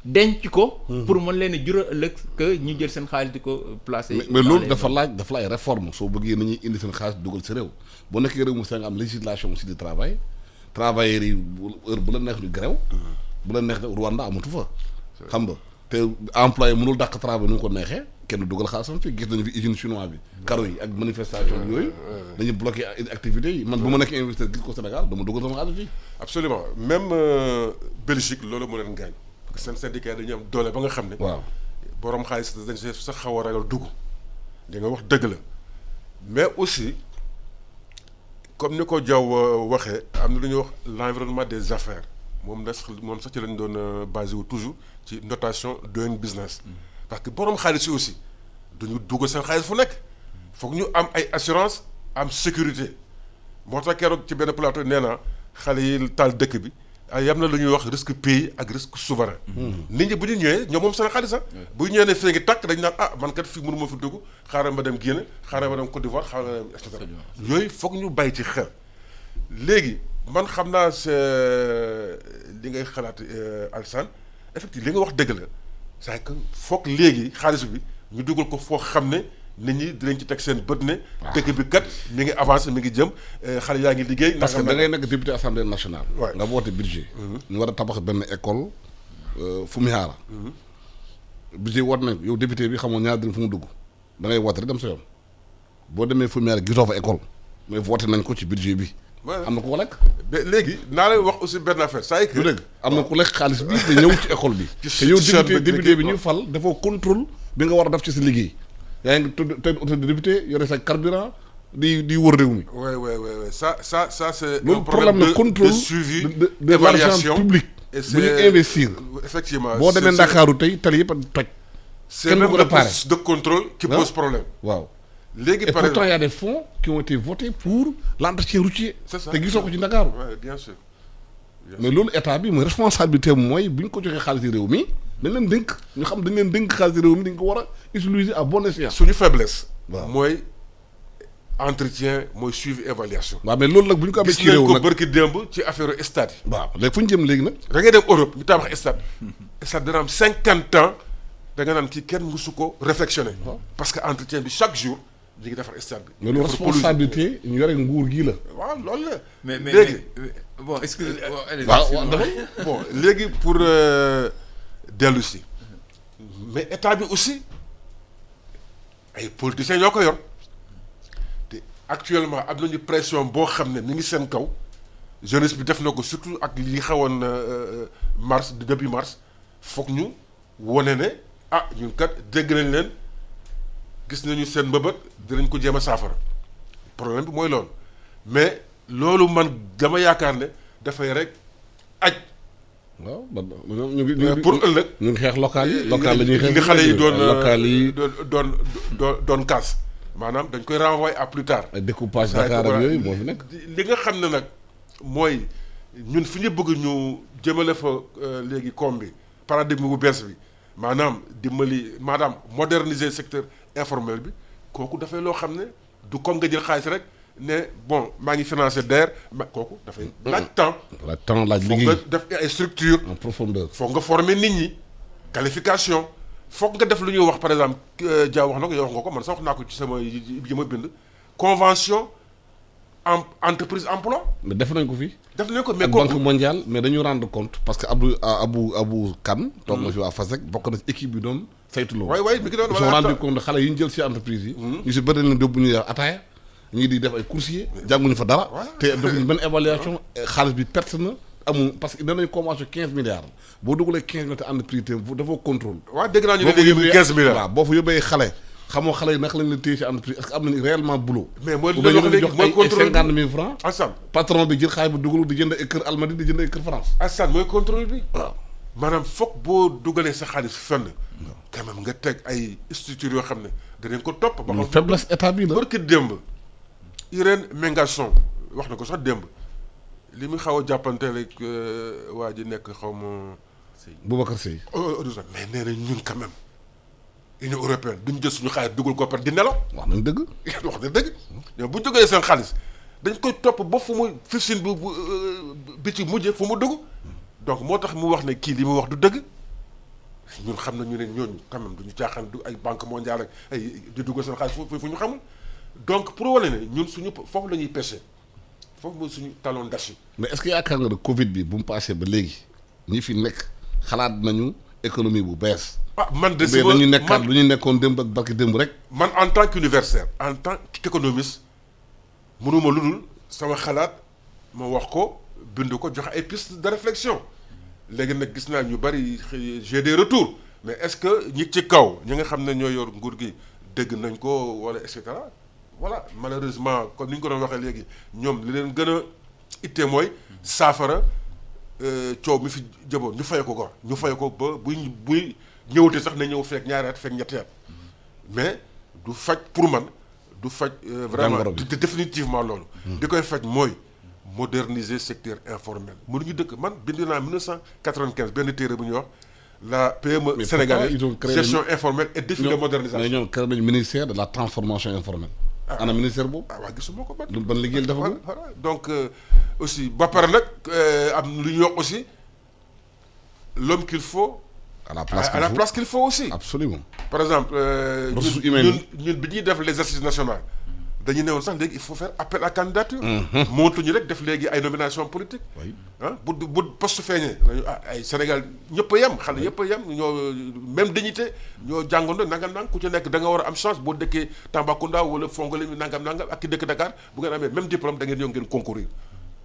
denc ko. pour mën leen a jural ëllëg que ñu jël seen xaalis di ko placer. mais loolu dafa la ay réforme soo bëggee nañuy indi seen xaalis dugal sa réew boo nekkee réew mu nga am législation aussi du travail travailleurs yi heure bu la neex ñu grève bu la neex Rwanda amatu fa xam nga. te employé mënul dàq travail nu mu ko neexee kenn dugal xaalisam fii gis nañu fi usine chinois bi karo yi ak manifestation yooyu dañuy bloqué activités yi man bu ma nekk investisseur gis ko Sénégal dama dugal sama xaalis fii. absolument même Belgique loolu moo leen gaañ parce que seen syndicat dañu am doole ba nga xam ne. waaw borom xaalis dañ see sax xaw a ragal dugg di nga wax dëgg la mais aussi comme ni ko Diaw waxee am na lu ñuy wax l'environnement des affaires. moom sax ci lañ doon basé wu toujours ci notation doing business parce que borom xaalis yi aussi duñu dugg seen xaalis fu nekk foog ñu am ay assurance am sécurité moo tax keroog ci benn plateau nee naa xale yi taal dëkk bi yam na lu ñuy wax risque pays ak risque souverain. nit ñi bu ñu ñëwee ñoom moom seen xaalis sax bu ñu ñëwee ne fee ngi tàkk dañ naan man kat fii mënu ma fi dugg xaaral ma dem Guinée xaaral ma dem Côte d'Ivoire xaaral ma dem et cetera yooyu foog ñu bàyyi ci xel léegi. man xam naa li ngay xalaat Alassane effectivement li nga wax dëgg la c'est que foog léegi xaalis bi ñu dugal ko foo xam ne nit ñi dinañ ci teg seen bët ne. dëkk bi kat mi ngi avancé mi ngi jëm xale yaa ngi liggéey. parce que da ngay nekk député assemblée nationale. nga woote budget. ñu war a tabax benn école Fumihara. budget woote nañ yow député bi xamoo ñaar dina fu mu dugg da ngay woote rek dem sa yoon boo demee Fumihara gisoo fa école mais woote nañ ko ci budget bi. am na ku ko lekk. léegi naa lay wax aussi benn affaire saa yi que. dëgg am na ku lekk xaalis bi te ñëw ci école bi. te yow député bi ñu fal dafoo contrôle bi nga war a def ci sa liggéey. yaa ngi tudd tey autorité de député yore sa carburant di wër réew mi. oui ça c'est un problème de contrôle de suivi de l'argent public. bu ñu investir. effectivement boo demee Ndakaaru tey tali yëpp a toj. c'est même le processus de contrôle qui pose problème. waaw. léegi et pourtant il y a des fonds qui ont été votés pour l'entretien routier. c'est ça te gisoo ko ci Ndakaaru. oui bien sûr. mais loolu état bi mooy responsabilité mooy bu ñu ko joxee xaalis réew mi dañ leen dénk ñu xam dañ leen dénk xaalis réew mi dañ ko war a utiliser à bon escient. suñu faiblesse. waaw mooy entretien mooy suivi évaluation. waaw mais loolu nag bu ñu ko amee ci réew nag gis nañ ko barki démb ci affaire stade yi. waaw léegi fu ñu jëm léegi nag. da ngay dem Europe ñu tabax stade. stade dana am 50 ans da nga naan kii kenn mësu ko réflexionné. parce que entretien bi chaque jour. ñu ngi defar stade bi. mais lu responsabilité ñu yore nguur gii la. waaw loolu la. mais léegi bon est-ce que. waaw bon léegi pour dellu si mais état bi aussi ay politiciens ñoo ko yor te actuellement am nañu pression boo xam ne mi ngi seen kaw jeunesse bi def na ko surtout ak li xawoon mars début mars foog ñu wone ne ñun kat dégg nañ leen. gis nañu seen mbëbët dinañ ko jéem a saafara problème bi mooy loolu mais loolu man dama yaakaar ne dafay rek aj waaw ñu ngi pour ëllëg ñu ngi xeex local yi. local la ñuy xeex li xale yi local yi doon kaas maanaam dañ koy renvoyer à plus tard. ay découpage Dakar ak yooyu moo fi nekk. li nga xam ne nag mooy ñun fi ñu bëgg ñu jëmale fa léegi koom bi paradigme bu bees bi maanaam moderniser secteur informel bi kooku dafay loo xam ne du comme nga jël xaalis rek ne bon maa ngi financé DER kooku dafay laaj temps. laaj liggéey foog nga def ay structure en profondeur. foog nga former nit ñi qualification foog nga def lu ñuy wax par exemple Dia wax na ko yow wax nga ko man sax wax naa ko ci sama yi ma bind convention entreprise emploi. mais def nañ ko fi. def nañ ko mais ak banque mondiale mais dañu rendre compte parce que Abou Kane. toog na fi waa FASEG bokk na ci équipe bi doon saytu loolu. waay mi ngi doon ils sont rendu compte xale yi ñu jël ci entreprise yi. ñu si bëri leen yóbbu ñuy def ataaya. ñii di def ay coursier. jànguñu fa dara. te defuñu benn évaluation xaalis bi perte na. amul parce que danañ commencé 15 milliards boo dugalee 15 milliards te entreprise te dafa contrôle. waaw dégg naa ñu ne léegi 15 milliards. waaw boo fa yóbbee xale xamoo xale yi naka lañ leen téye ci entreprise est-ce que am nañu réellement boulot. mais mooy li nga wax léegi mooy contrôle bi 50 000 francs. Assane patron bi jël xaalis bi dugalu di jënd ay kër Almadies di jënd ay kër France. Assane mooy contrôle bi. waaw maanaam foog boo dugalee sa xaalis fenn. quand même nga teg ay structures yoo xam ne danañ ko topp. ba xam faiblesse état bi la. barki démb Irène Mengasson wax na ko sax démb. li mu xaw a jàppanteel ak waa ji nekk xaw ma. Boubacar Seye. mais nee na ñun quand même Union européenne duñ jël suñu xaalis dugal ko par di nelaw. wax nañ dëgg. wax na dëgg. ñoom bu ñu dugalee seen xaalis dañ koy topp ba fu mu fifteen bi ci mujjee fu mu dugg. donc moo tax mu wax ne kii li mu wax du dëgg ñun xam nañu ne ñooñu quand même duñu caaxaan du ay banque mondiale ak ay di dugal seen xaalis fu ñu xamul donc pour wane ne ñun suñu foofu la ñuy pêché. foofu mooy suñu talon d'Achille. mais est-ce que yaakaar nga ne Covid bi bu mu passé ba léegi ñi fi nekk xalaat nañu économie bu bees. man de mais dañu nekkaat lu ñu nekkoon démb ak barki démb rek. man en tant qu'universitaire en tant qu'économiste mënuma lu dul sama xalaat ma wax ko bind ko joxe ay pistes de réflexion léegi nag gis naa ñu bari j'ai des retours mais est-ce que ñi ci kaw ñi nga xam ne ñoo yor nguur gi dégg nañ ko wala et cetera. voilà malheureusement comme ni ñu ko doon waxee léegi ñoom li leen gën a ittee mooy saafara coow mi fi jëboon ñu fay ko ko ñu fay ko ba buy ñëwate sax na ñëw fekk ñaari at fekk ñetti at mais du faj pour man du faj vraiment définitivement loolu di koy faj mooy moderniser secteur informel mënuñu dëkk man bind naa 1995 benn téere bu ñuy wax la PME sénégalaise gestion informelle et défi de modernisation. mais ñoom créé nañu ministère de la transformation informelle. ana ministère boobu. waaw gisuma ko ban. ban liggéey dafa ko. voilà donc aussi ba pare nag am lu ñuy wax aussi l'homme qu'il faut. à la place à la place qu'il faut aussi. absolument. par exemple. ressources humaines ñun bi ñuy def les assises nationales dañu ne woon sax léegi il faut faire appel à candidature. mootuñu rek def léegi ay nomination politique. ah bu poste feeñee nañu ay Sénégal ñëpp a yem xale ñëpp a yem ñoo même dignité ñoo jàngoon nangam ku ci nekk da nga war a am chance boo dëkkee Tambacounda wala Fongolé mi nangam ak ki dëkk Dakar bu ngeen amee même diplôme da ngeen ñëw ngeen concourir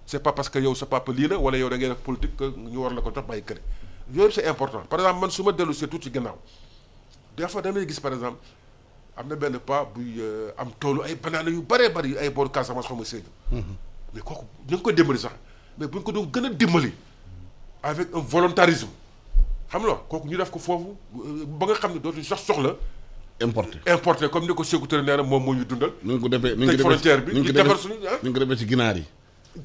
c'est pas parce que yow sa papa lii la wala yow da ngay def politique que ñu war la ko jox bàyyi kële yooyu c'est important par exemple man su ma dellu see tuuti ci gannaaw des fois damay gis par exemple am na benn pas buy am toolu ay banaana yu bëree bëri ay booru Casamance xaw ma Sédhiou mais kooku ñu ngi koy dimbali sax mais bu ñu ko doon gën a dimbali avec un volontarisme xam nga kooku ñu def ko foofu ba nga xam ne dootuñu sax soxla. importé comme ni ko Sékou Touré nee na moom moo ñu dundal. ñu ngi ko defee tëj frontière bi ñu defar suñu ñu ngi ko defee ci ginaar yi.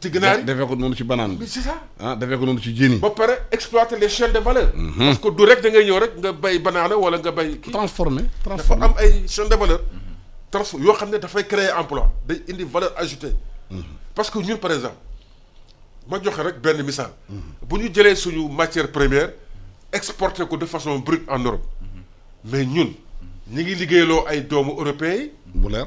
ci ginaar yi defee ko noonu ci banaan bi. c'est ça. defee ko noonu ci jën yi. ba pare exploiter les chaînes de valeur. parce que du rek da ngay ñëw rek nga bay banaana wala nga bay. kii transformé dafa am ay chaînes de valeur. yoo xam ne dafay créer emploi day indi valeur ajoutée. parce que ñun par exemple ma joxe rek benn misaal. bu ñu jëlee suñu matière première exporter ko de façon brute en Europe. mais ñun ñi ngi liggéeyloo ay doomu européens yi. bu leer.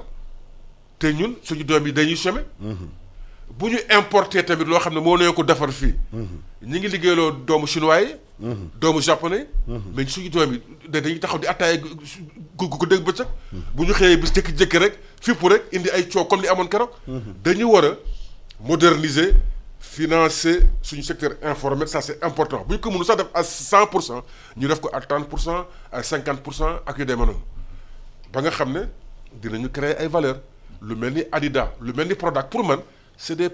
te ñun suñu doom yi dañuy chômer. bu ñu importer tamit loo xam ne moo nee ko defar fii. ñi ngi liggéeyloo doomu chinois yi. doomu japonais. mais suñu doom yi dañuy taxaw di attaaya gu dégg bëccëg. bu ñu xëyee bis jékki-jékki rek fipp rek indi ay coow comme li amoon keroog. dañu war a moderniser financer suñu secteur informel ça c'est important bu ñu ko mënu sax def à 100% ñu def ko à 30% à 50% ak yu demee noonu ba nga xam ne dinañu créer ay valeurs lu mel ni Adidas lu mel ni Prodac pour man c'est des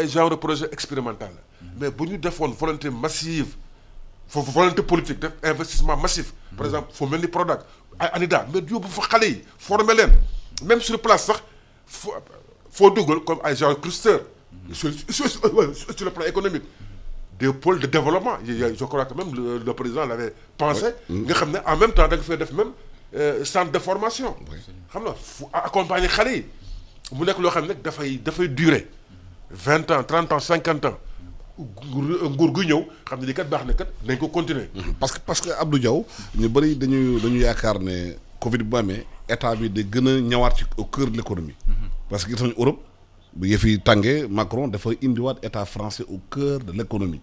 genre de projet expérimental la mais bu ñu defoon volonté massive foofu volonté politique def investissement massif par exemple foo mel ni Prodac ay Adidas mais yóbbu fa xale yi former leen même sur place sax foo dugal comme ay genre cluster sur le plan économique des pôles de développement je crois que même le président l'avait pensé nga xam ne en même temps da nga fay def même centre de formation xam nga fu accompagner xale yi mu nekk loo xam ne dafay durer 20 ans 30 ans 50 ans nguur gu ñëw xam ne li kat baax na kat nañ ko continuer parce que Abdou Diaw ñu bëri dañu yaakaar ne Covid bu amee état bi da gën a ñëwaat ci au cœur de l'économie parce que gis nañu Europe bu yëf yi tàngee Macron dafa indiwaat état français au cœur de l'économie.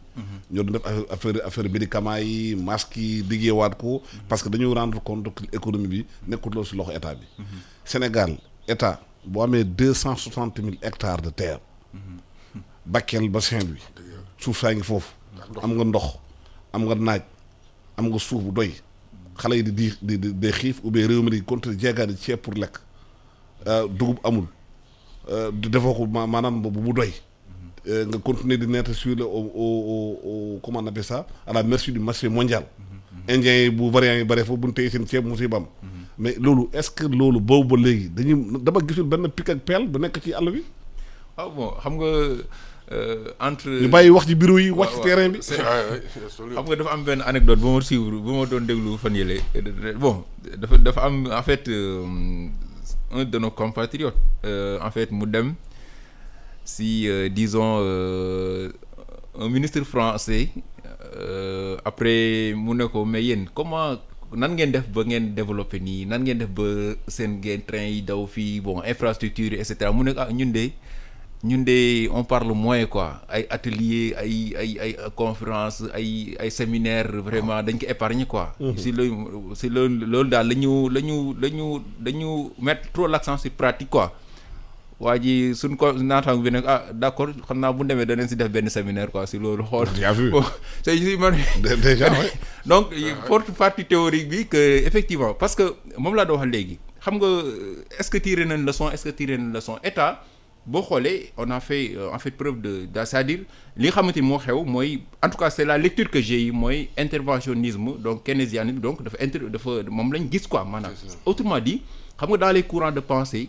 ñoo doon def affaire médicaments yi masques yi liggéeyaat ko. parce que dañu rendre compte que économie bi nekkul loolu si loxo état bi. Sénégal état boo amee 260 000 hectares de terre. Bakel ba Saint-Louis. suuf saa ngi foofu. am nga ndox am nga naaj am nga suuf bu doy. xale yi di xiif ou bien réew mi di continuer jeegaani ceeb pour lekk dugub amul. defoo ko maanaam bu doy nga continuer di netter sur le au comment on appelle ça à la merci du marché mondial. Indiens yi bu variants yi bare foofu bu ñu téye seen ceeb musibam mais loolu est-ce que loolu boobu ba léegi dama gisul benn pic ak pelle bu nekk ci àll bi. waaw bon xam nga entre. ñu bàyyi wax ci bureau yi wax ci terrain bi. xam nga dafa am benn anecdote bu ma suivre bu ma doon déglu fan yële bon dafa am en fait. Un de nos compatriotes en fait mu dem si disons un ministre français après mu ne ko mais yéen comment nan ngeen def ba ngeen développer nii nan ngeen def ba seen ngeen train yi daw fii bon infrastructure et cetera mu ne ko ñun de on parle moins quoi ay atelier ay conférence ay séminaire vraiment dañ ko épargner quoi. si loolu daal dañu mettre trop l'accent sur pratique quoi. waa ji suñ ko naataango bi nag d'accord xam naa bu demee danañ si def benn séminaire quoi si loolu xool. c'est si man. déjà donc porte partie théorique bi que effectivement parce que moom laa doon wax léegi xam nga est-ce que tiré nañ leçon état. boo xoolee on a fait preuve de c'est-à-dire li nga xamante ni moo xew mooy en tout cas c'est la lecture que j'ai yi mooy interventionnisme donc keynésianisme donc dafa moom lañ gis quoi maanaam autrement dit xam nga dans les courants de pensée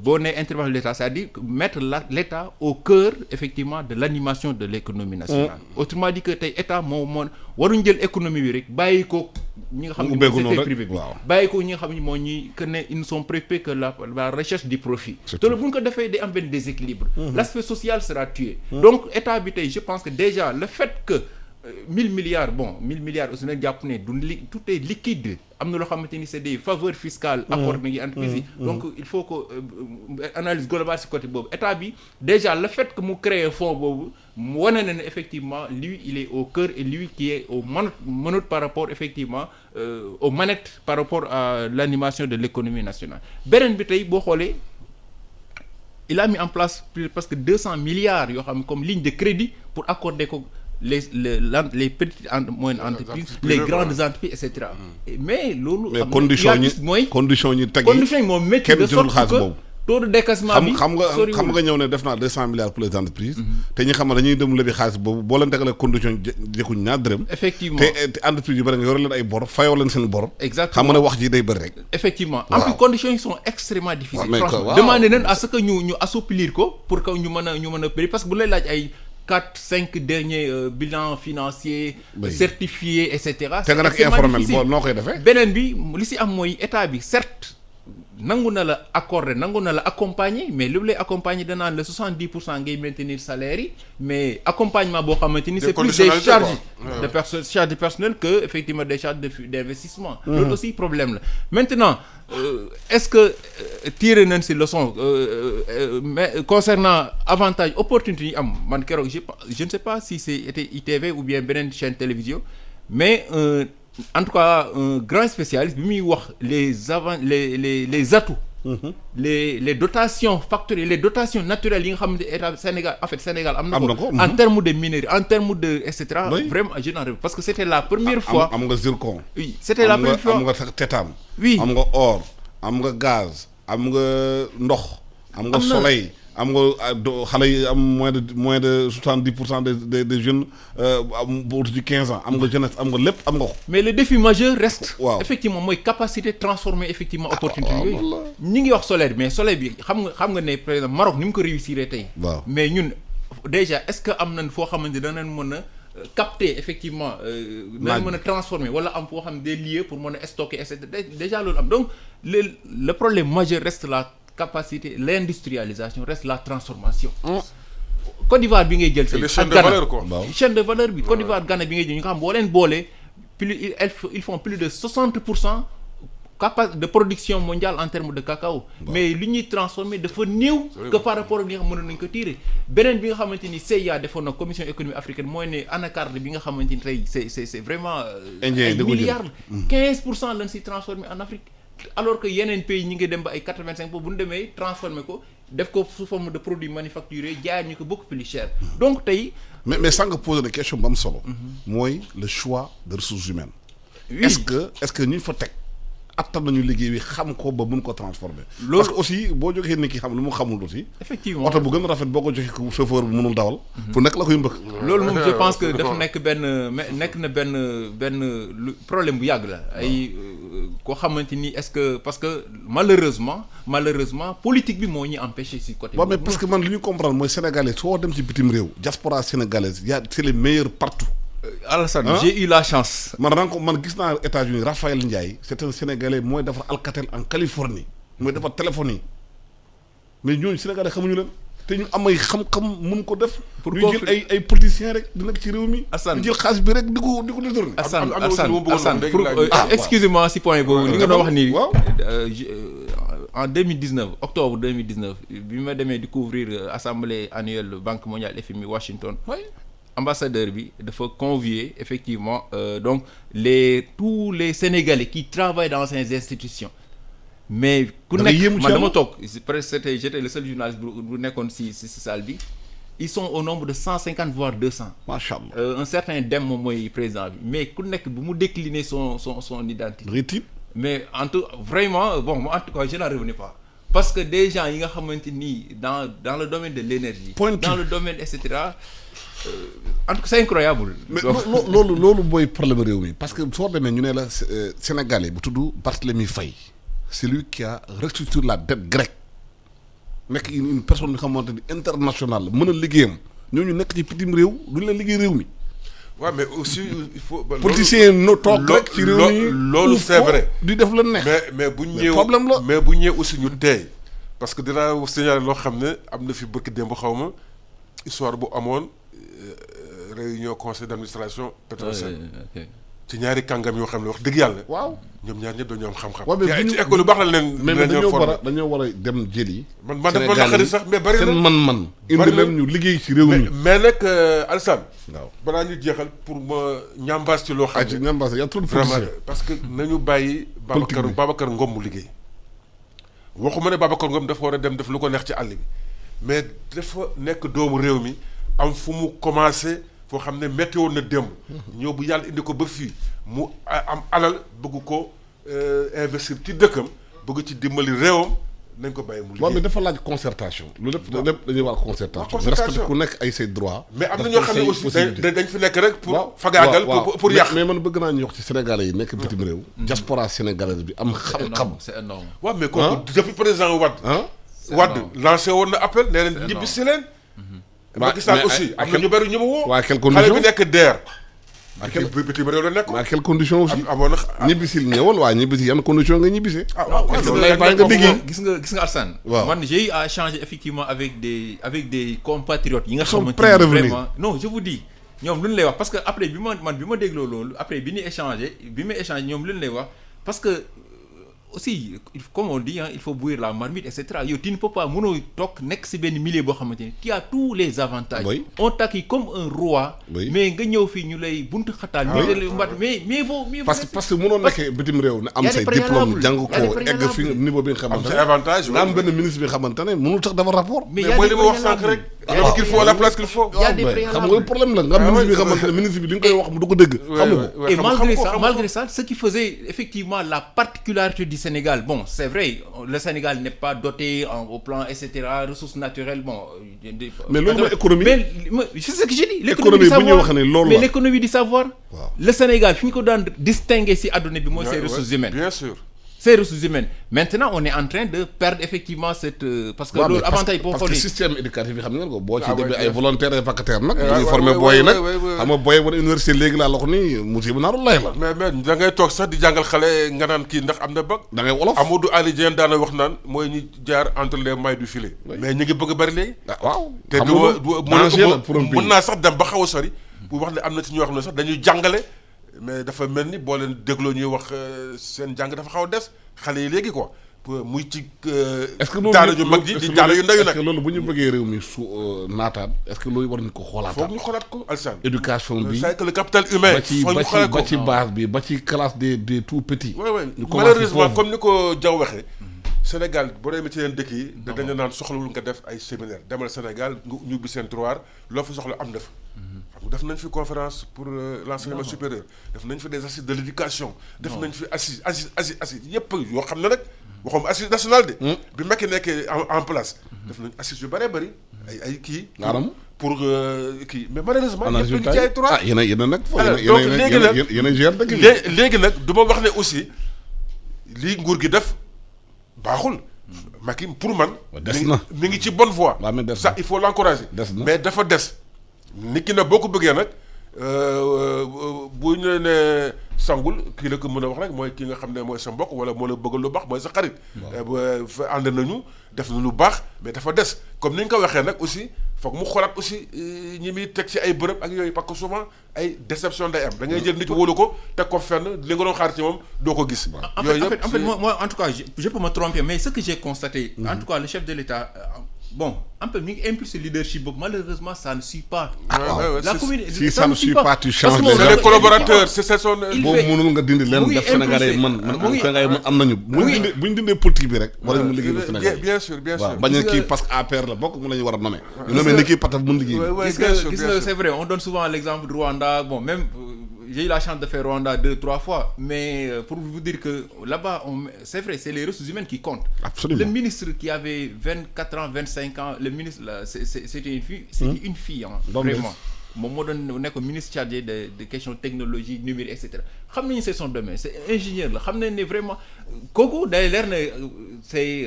boo nee intervention de l'État c'est-à-dire mettre l'État au cœur effectivement de l'animation de l'économie nationale autrement dit que tey État moo waruñ jël économie bi rek bàyyi ko ñi nga xam ne secteur privé bi bàyyi ko ñi nga xam ne moo ñuy que ne ils ne sont préoccupés que la recherche du profit te loolu bu ñu ko defee day am benn déséquilibre l'aspect social sera tué donc État bi tey je pense que déjà le fait que 1000 milliards aussi nag jàpp ne tout est liquide am na loo xamante ni c'est des faveurs fiscales accordées yi entreprises yi donc il faut que analyse globale ci côté boobu état bi déjà le fait que mu créer fonds boobu mu wane na ne effectivement lui il est au cœur et lui qui est aux manottes par rapport effectivement aux manettes par rapport à l'animation de l'économie nationale beneen bi tey boo xoolee il a mis en place parce que 200 milliards yoo xam ne comme ligne de crédit pour accorder ko les petites moyennes entreprises les grandes entreprises et cetera mais loolu mais condition ñi teg yi moo métti de sorte que taux de décaissement bi xam nga ñëw ne def naa 200 milliards pour les entreprises te ñi xam ne dañuy dem lebi xaalis boobu boo leen tegalee condition jëkkuñ ñaar dërëm effectivement te entreprise yu bëri nga yore leen ay bor fayoo leen seen bor exactement xam nga ne wax ji day bëri rek effectivement en plus conditions yi sont extrêmement difficiles franchement demander nañ à ce que ñu assouplir ko pour que ñu mën a payer parce que bu lay laaj ay 4-5 derniers bilans financiers certifiés et cetera te nga nag informel boo noo koy defee beneen bi li si am mooy état bi certes nangu na la accorder nangu na la accompagner mais li lay accompagner danaan le 70% ngay maintenir salaire yi mais accompagnement boo xamante ni c'est plus des charges de personnel que effectivement des charges d'investissement loolu aussi problème la maintenant est-ce que tirer nañ ci leçon mais concernant avantage opportunité yi am man keroog je ne sais pas si c'était ITV ou bien beneen chaîne télévision mais en tout cas un grand spécialiste bi muy wax les atouts les dotations factorielles les dotations naturelles yi nga xamante état Sénégal en fait Sénégal am na ko en termes de minerais en termes de et cetera vraiment je n'en rêve parce que c'était la première fois am nga zircon oui c'était la première fois am nga tétane oui am nga or am nga gaz am nga ndox am nga soleil am nga xale yi am moins de 70% des jeunes bu uti ci 15 ans am nga jeunesse am nga lépp am nga ko. mais le défi majeur reste. waaw effectivement mooy capacité transformer effectivement opportunité yooyu. ñi ngi wax solaire mais solaire bi xam nga ne par exemple Maroc ni mu ko réussir tey. waaw mais ñun déjà est-ce que am nañ foo xamante danañ mën a capter effectivement. danañ mën a transformer wala am foo xam ne des lieux pour mën a stocker et cetera déjà loolu am donc le problème majeur reste la capacité l'industrialisation reste la transformation. Côte d'Ivoire bi ngay jël c'est les chaînes de valeur quoi. chaîne de valeur bi Côte d'Ivoire Ghana bi ngay jël ñu nga xam boo leen boolee plus ils font plus de 60% de production mondiale en termes de cacao. Mais li ñuy transformer dafa néew que par rapport ak li nga xam mënoon nañu ko tirer. beneen bi nga xamante ni CIA defoon na commission économique africaine mooy ne anacarde bi nga xamante ni tey c'est vraiment ay milliards 15% lañ si transformer en Afrique. alors que yeneen pays ñi ngi dem ba ay 85 bu ñu demee transformer ko def ko sous forme de produits manufacturés jaay ñu ko beaucoup plus cher. donc tey. mais sans que poser des questions ba am solo. mooy le choix de ressources humaines. Oui. est-ce que ñu fa teg attan nañu liggéey bi xam ko ba mun ko transformer. loolu parce que aussi boo joxee nit ki xam lu mu xamul aussi. effectivement oto bu gën a rafet boo ko joxee ko chauffeur bu mënul dawal. fu nekk la koy mbëkk. loolu moom je pense que dafa nekk benn problème bu yàgg la ay koo xamante ni est-ce que parce que malheureusement politique bi moo ñu empêché si côté. waaw mais parce que man li ñu comprendre mooy sénégalais soo dem ci bitim réew diaspora sénégalaise c'est les meilleurs partout. Alassane j'ai eu la chance. man gis naa États-Unis Raphaël Ndiaye c'est un sénégalais mooy defar Alcatel en Californie mooy defar téléphone yi mais ñooñu sénégalais xamuñu leen te ñu am ay xam-xam mun ko def. pour ñu jël ay politiciens rek di nekk ci réew mi. Assane ñu jël xaalis bi rek di ko détourner. Assane pour excusez-moi si point boobu li nga doon wax nii. waaw en 2019 octobre 2019 bi ma demee di couvrir assemblée annuelle Banque mondiale FMI Washington. ambassadeur bi dafa convier effectivement donc tous les Sénégalais qui travaillent dans ces institutions mais ku nekk man dama toog presque j'étais le seul journaliste bu nekkoon si salle bi ils sont au nombre de 150 voire 200. macha allah un certain Dème moom mooy président bi mais ku nekk bu mu décliner son identité. mais vraiment bon en tout cas je n'en revenais pas. parce que des gens yi nga xamante ni dans le domaine de l'énergie dans le domaine et cetera. En tout cas c'est incroyable. mais loolu mooy problème réew mi parce que soo demee ñu ne la Sénégalais bu tudd Barthélemy Faye c'est lui qui a restructuré la dette grecque nekk une personne nga xamante ni internationale mën a liggéeyam ñooñu nekk ci bitim réew duñ leen liggéey réew mi. waaw mais aussi il faut. politiciens no toog rek ci réew mi loolu c'est vrai di def la neex. mais bu ñëwee problème la mais bu ñëwee aussi ñu teey parce que dinaa signaler loo xam ne am na fi bëkk démb xaw ma histoire bu amoon. réunion conseil d'administration Petrosen ci ñaari kàngam yoo xam ne wax dëgg yàlla. waaw ñoom ñaar ñëpp dañoo am xam-xam. waaw mais ci école yu baax la leen. mais dañoo war a dem jëli. man dafa la xarit sax mais bari na seen man-man. indi leen ñu liggéey ci réew mi. mais nag Alassane. waaw balaa ñu jeexal pour ma ñambaas ci loo xam ne. ñambaas y a trop de vraiment parce que nañu bàyyi. Babacar Ngom mu liggéey. waxuma ne Babacar Ngom dafa war a dem def lu ko neex ci àll bi mais dafa nekk doomu réew mi am fu mu commencé. foo xam ne métti woon na démb ñëw bu yàlla indi ko ba fii mu am alal bëgg ko investir ci dëkkam bëgg ci dimbali réewam nañ ko bàyyi mu liggéey. waaw mais dafa laaj concertation. lu lépp dañuy wax concertation. respecté ku nekk ay say droits. mais am na ñoo xam ne aussi dañ fi nekk rek. pour fagaagal pour yàq. mais man bëgg naa ñu wax ci Sénégalais yi nekk bitim réew. diaspora sénégalaise bi am xam-xam. c'est énorme waaw mais kooku depuis président Wade lancé woon na appel nee leen ñibbi si leen. waaw gis naa aussi am na ñu bëri ñu ma woo. waa quelle condition xale bi nekk DER. bitim réew la nekk. waa quelle condition aussi. amoon na ñibbisi ñëwal waa ñibbisi yan condition nga ñibbisee. waaw lay bàyyi nga liggéey. gis nga Alassane. waaw man j'ai eu à échanger effectivement avec des compatriotes yi nga sont xamante prêts à ni revenir. vraiment non je vous dis ñoom lu ñu lay wax parce que après bi ma dégloo loolu après bi may échanger ñoom lu ñu lay wax parce que aussi comme on dit il faut bouillir la marmite et cetera yow tu ne peux pas mënoo toog nekk ci benn milieu boo xamante ni tu as tous les avantages. Oui. On t'accueille comme un roi. Oui. mais nga ñëw fii ñu lay buntu xataal. Ah oui. mais vaut mieux. parce que mënoo nekkee bitim réew ne am say diplôme jàng ko egg fi niveau bi nga am xamante say avantage. ne am benn ministre bi nga xamante ne mënul tax dafa rapport. mais mooy li ma wax sànq rek. il faut qu'il faut la place qu'il faut. y a des xam nga problème la nga am ministre bi nga xamante ne ministre bi li nga koy wax mu du ko dégg. xamu ko Et malgré ça, ce qui faisait effectivement la particularité du Sénégal, bon, c'est vrai, le Sénégal n'est pas doté au plan, etc., ressources naturelles, bon. Mais loolu économie. Mais c'est ce que j'ai dit. Économie bu ñu wax ne loolu mais la. l'économie du savoir. Waaw. Le Sénégal, fi ñu ko daan distinguer si àdduna bi mooy ses ressources humaines. Bien sûr. Ces ressources humaines. Maintenant, on est en train de perdre effectivement cette. Parce que loolu avantage boo parce que xoolee. système éducatif bi xam ngeen ko boo ci Ah, demee ouais, ay volontaires et vacataires nag. Ouais, dañuy ouais, former ouais, booy yi ouais, nag. ouais, ouais. xam nga booy wala université léegi laa la ko nii musiba naaru lay la. mais da ngay toog sax di jàngal xale nga naan kii ndax am na bac. da ngay wolof. Amadou Ali Dieng daana wax naan mooy ñu jaar entre les mailles du filet. mais ñu ngi bëgg a bari léegi. ah waaw. te xam nga danger la pour un pays. mën naa sax dem ba xaw a sori. bu wax ne am na ci ñoo xam ne sax dañuy jàngale mais dafa mel ni boo leen dégloo ñuy wax seen jàng dafa xaw a des xale yi léegi quoi muy ci. est-ce que loolu daara ju mag ji di daara yu ndaw yu nag. est-ce que loolu bu ñu bëggee réew mi su naataat est-ce que loolu war nañu ko xoolaataat. foog ñu xoolaat ko Alassane. éducation bi c'est que le capital humain. foog ñu xoolaat ko ba ci base bi ba ci classe des tout petits. ñu malheureusement comme ni ko Diaw waxee. Sénégal boo demee ci yeneen dëkk yi. dañu naan soxlawul nga def ay séminaire demal Sénégal ñu ubbi seen tiroir loo fa soxla am na fa. def nañ fi conférence pour l'enseignement supérieur def nañ fi des assises de l'éducation. def nañ fi assises yëpp yoo xam ne nag. waxoon assise nationale de. bi Macky nekkee en place. def nañ assises yu bëree bëri ay kii. pour kii mais malheureusement. ñëpp a ngi ci ay trois yéen a nag. donc léegi nag yéen a gère dëkk bi. léegi nag du ma wax ne aussi lii nguur gi def baaxul. Macky pour man. des na mi ngi ci bonne voie. ça il faut l'encourager. mais dafa des. nit ki nag boo ko bëggee nag bu ñu ne sangul kii la ko mën a wax rek mooy ki nga xam ne mooy sa mbokk wala moo la bëggal lu baax mooy sa xarit. fa ànd nañu def na lu baax mais dafa des comme ni ñu ko waxee nag aussi foog mu xoolaat aussi ñi muy teg ci ay bërëb ak yooyu parce que souvent ay déception day am da ngay jël nit wóolu ko teg ko fenn li nga doon xaar ci moom doo ko gis. yooyu yëpp en fait moi en tout cas je peux me tromper mais ce que j'ai constaté. En tout cas le chef de l'État. Bon, un peu mieux impulse le leadership, malheureusement ça ne suit pas. La communauté, si ça ne suit pas, tu changes les collaborateurs, c'est son. Boo mënul nga dindi leen def Sénégalais man Sénégalais am nañu. bu ñu dindee politique bi rek. war nañu liggéey ba Sénégal. bien sûr. bañ a kii parce que APR la bokk mu la ñu war a nommer. ñu nommer ni kii parce que mën liggéey. Gis nga c'est vrai, on donne souvent l'exemple de Rwanda. Bon, même j'ai eu la chance de faire Rwanda 2-3 fois, mais pour vous dire que là-bas, c'est vrai, c'est les ressources humaines qui comptent. Absolument. Le ministre qui avait 24 ans, 25 ans, le ministre là, c'était une fille, hein, vraiment. Moom moo doon nekk ministre chargé de questions technologie numérique et cetera xam nañu c'est son domaine c'est ingénieur la xam nañ ne vraiment kooku day leer ne c'est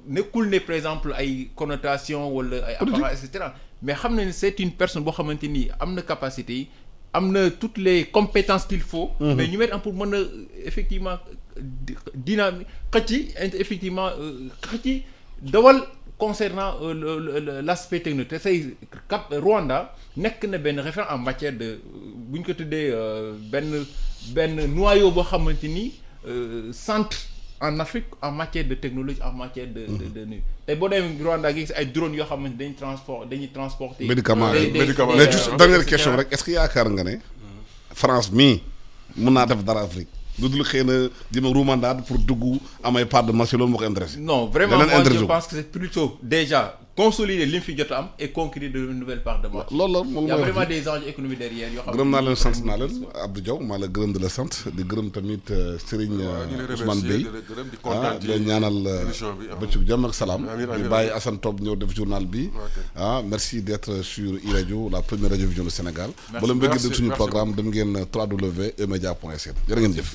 nekkul ne par exemple ay connotation wala ay apparence et cetera mais xam nañ ne c'est une personne boo xamante ni am na capacité yi am na toutes les compétences qu'il faut. mais ñu mettre pour mën a effectivement dynamique effectivement xëcc dawal. Concernant l'aspect technique te say Rwanda nekk na benn référent en matière de bu ñu ko tuddee benn noyau boo xamante ni centre en Afrique en matière de technologie en matière de nu te boo demee Rwanda gi ay drones yoo xamante dañuy transporter médicaments mais juste dernière question rek est-ce que yaakaar nga ne France mii mun naa def dara Afrique lu dul xëy na dima ruumandaat pour dugg amay part de marché loolu moo ko intéressé. Non vraiment moi je pense que c'est plutôt déjà consolider li mu fi jot a am et conquérir de nouvelles parts de marché. loolu la moom il y a vraiment des enjeux économiques derrière yoo xam ne gërëm naa leen sant naa leen Abdou Diaw maa la gërëm di la sant di gërëm tamit Serigne Ousmane Bey di la ñaanal bëccëg jàmm ak salaam di bàyyi Assane Top ñëw def journal bi merci d'être sur iRadio la première radio vision du Sénégal ba la mbëgg de suñu programme dem ngeen www.emedia.sn jërë ngeen jëf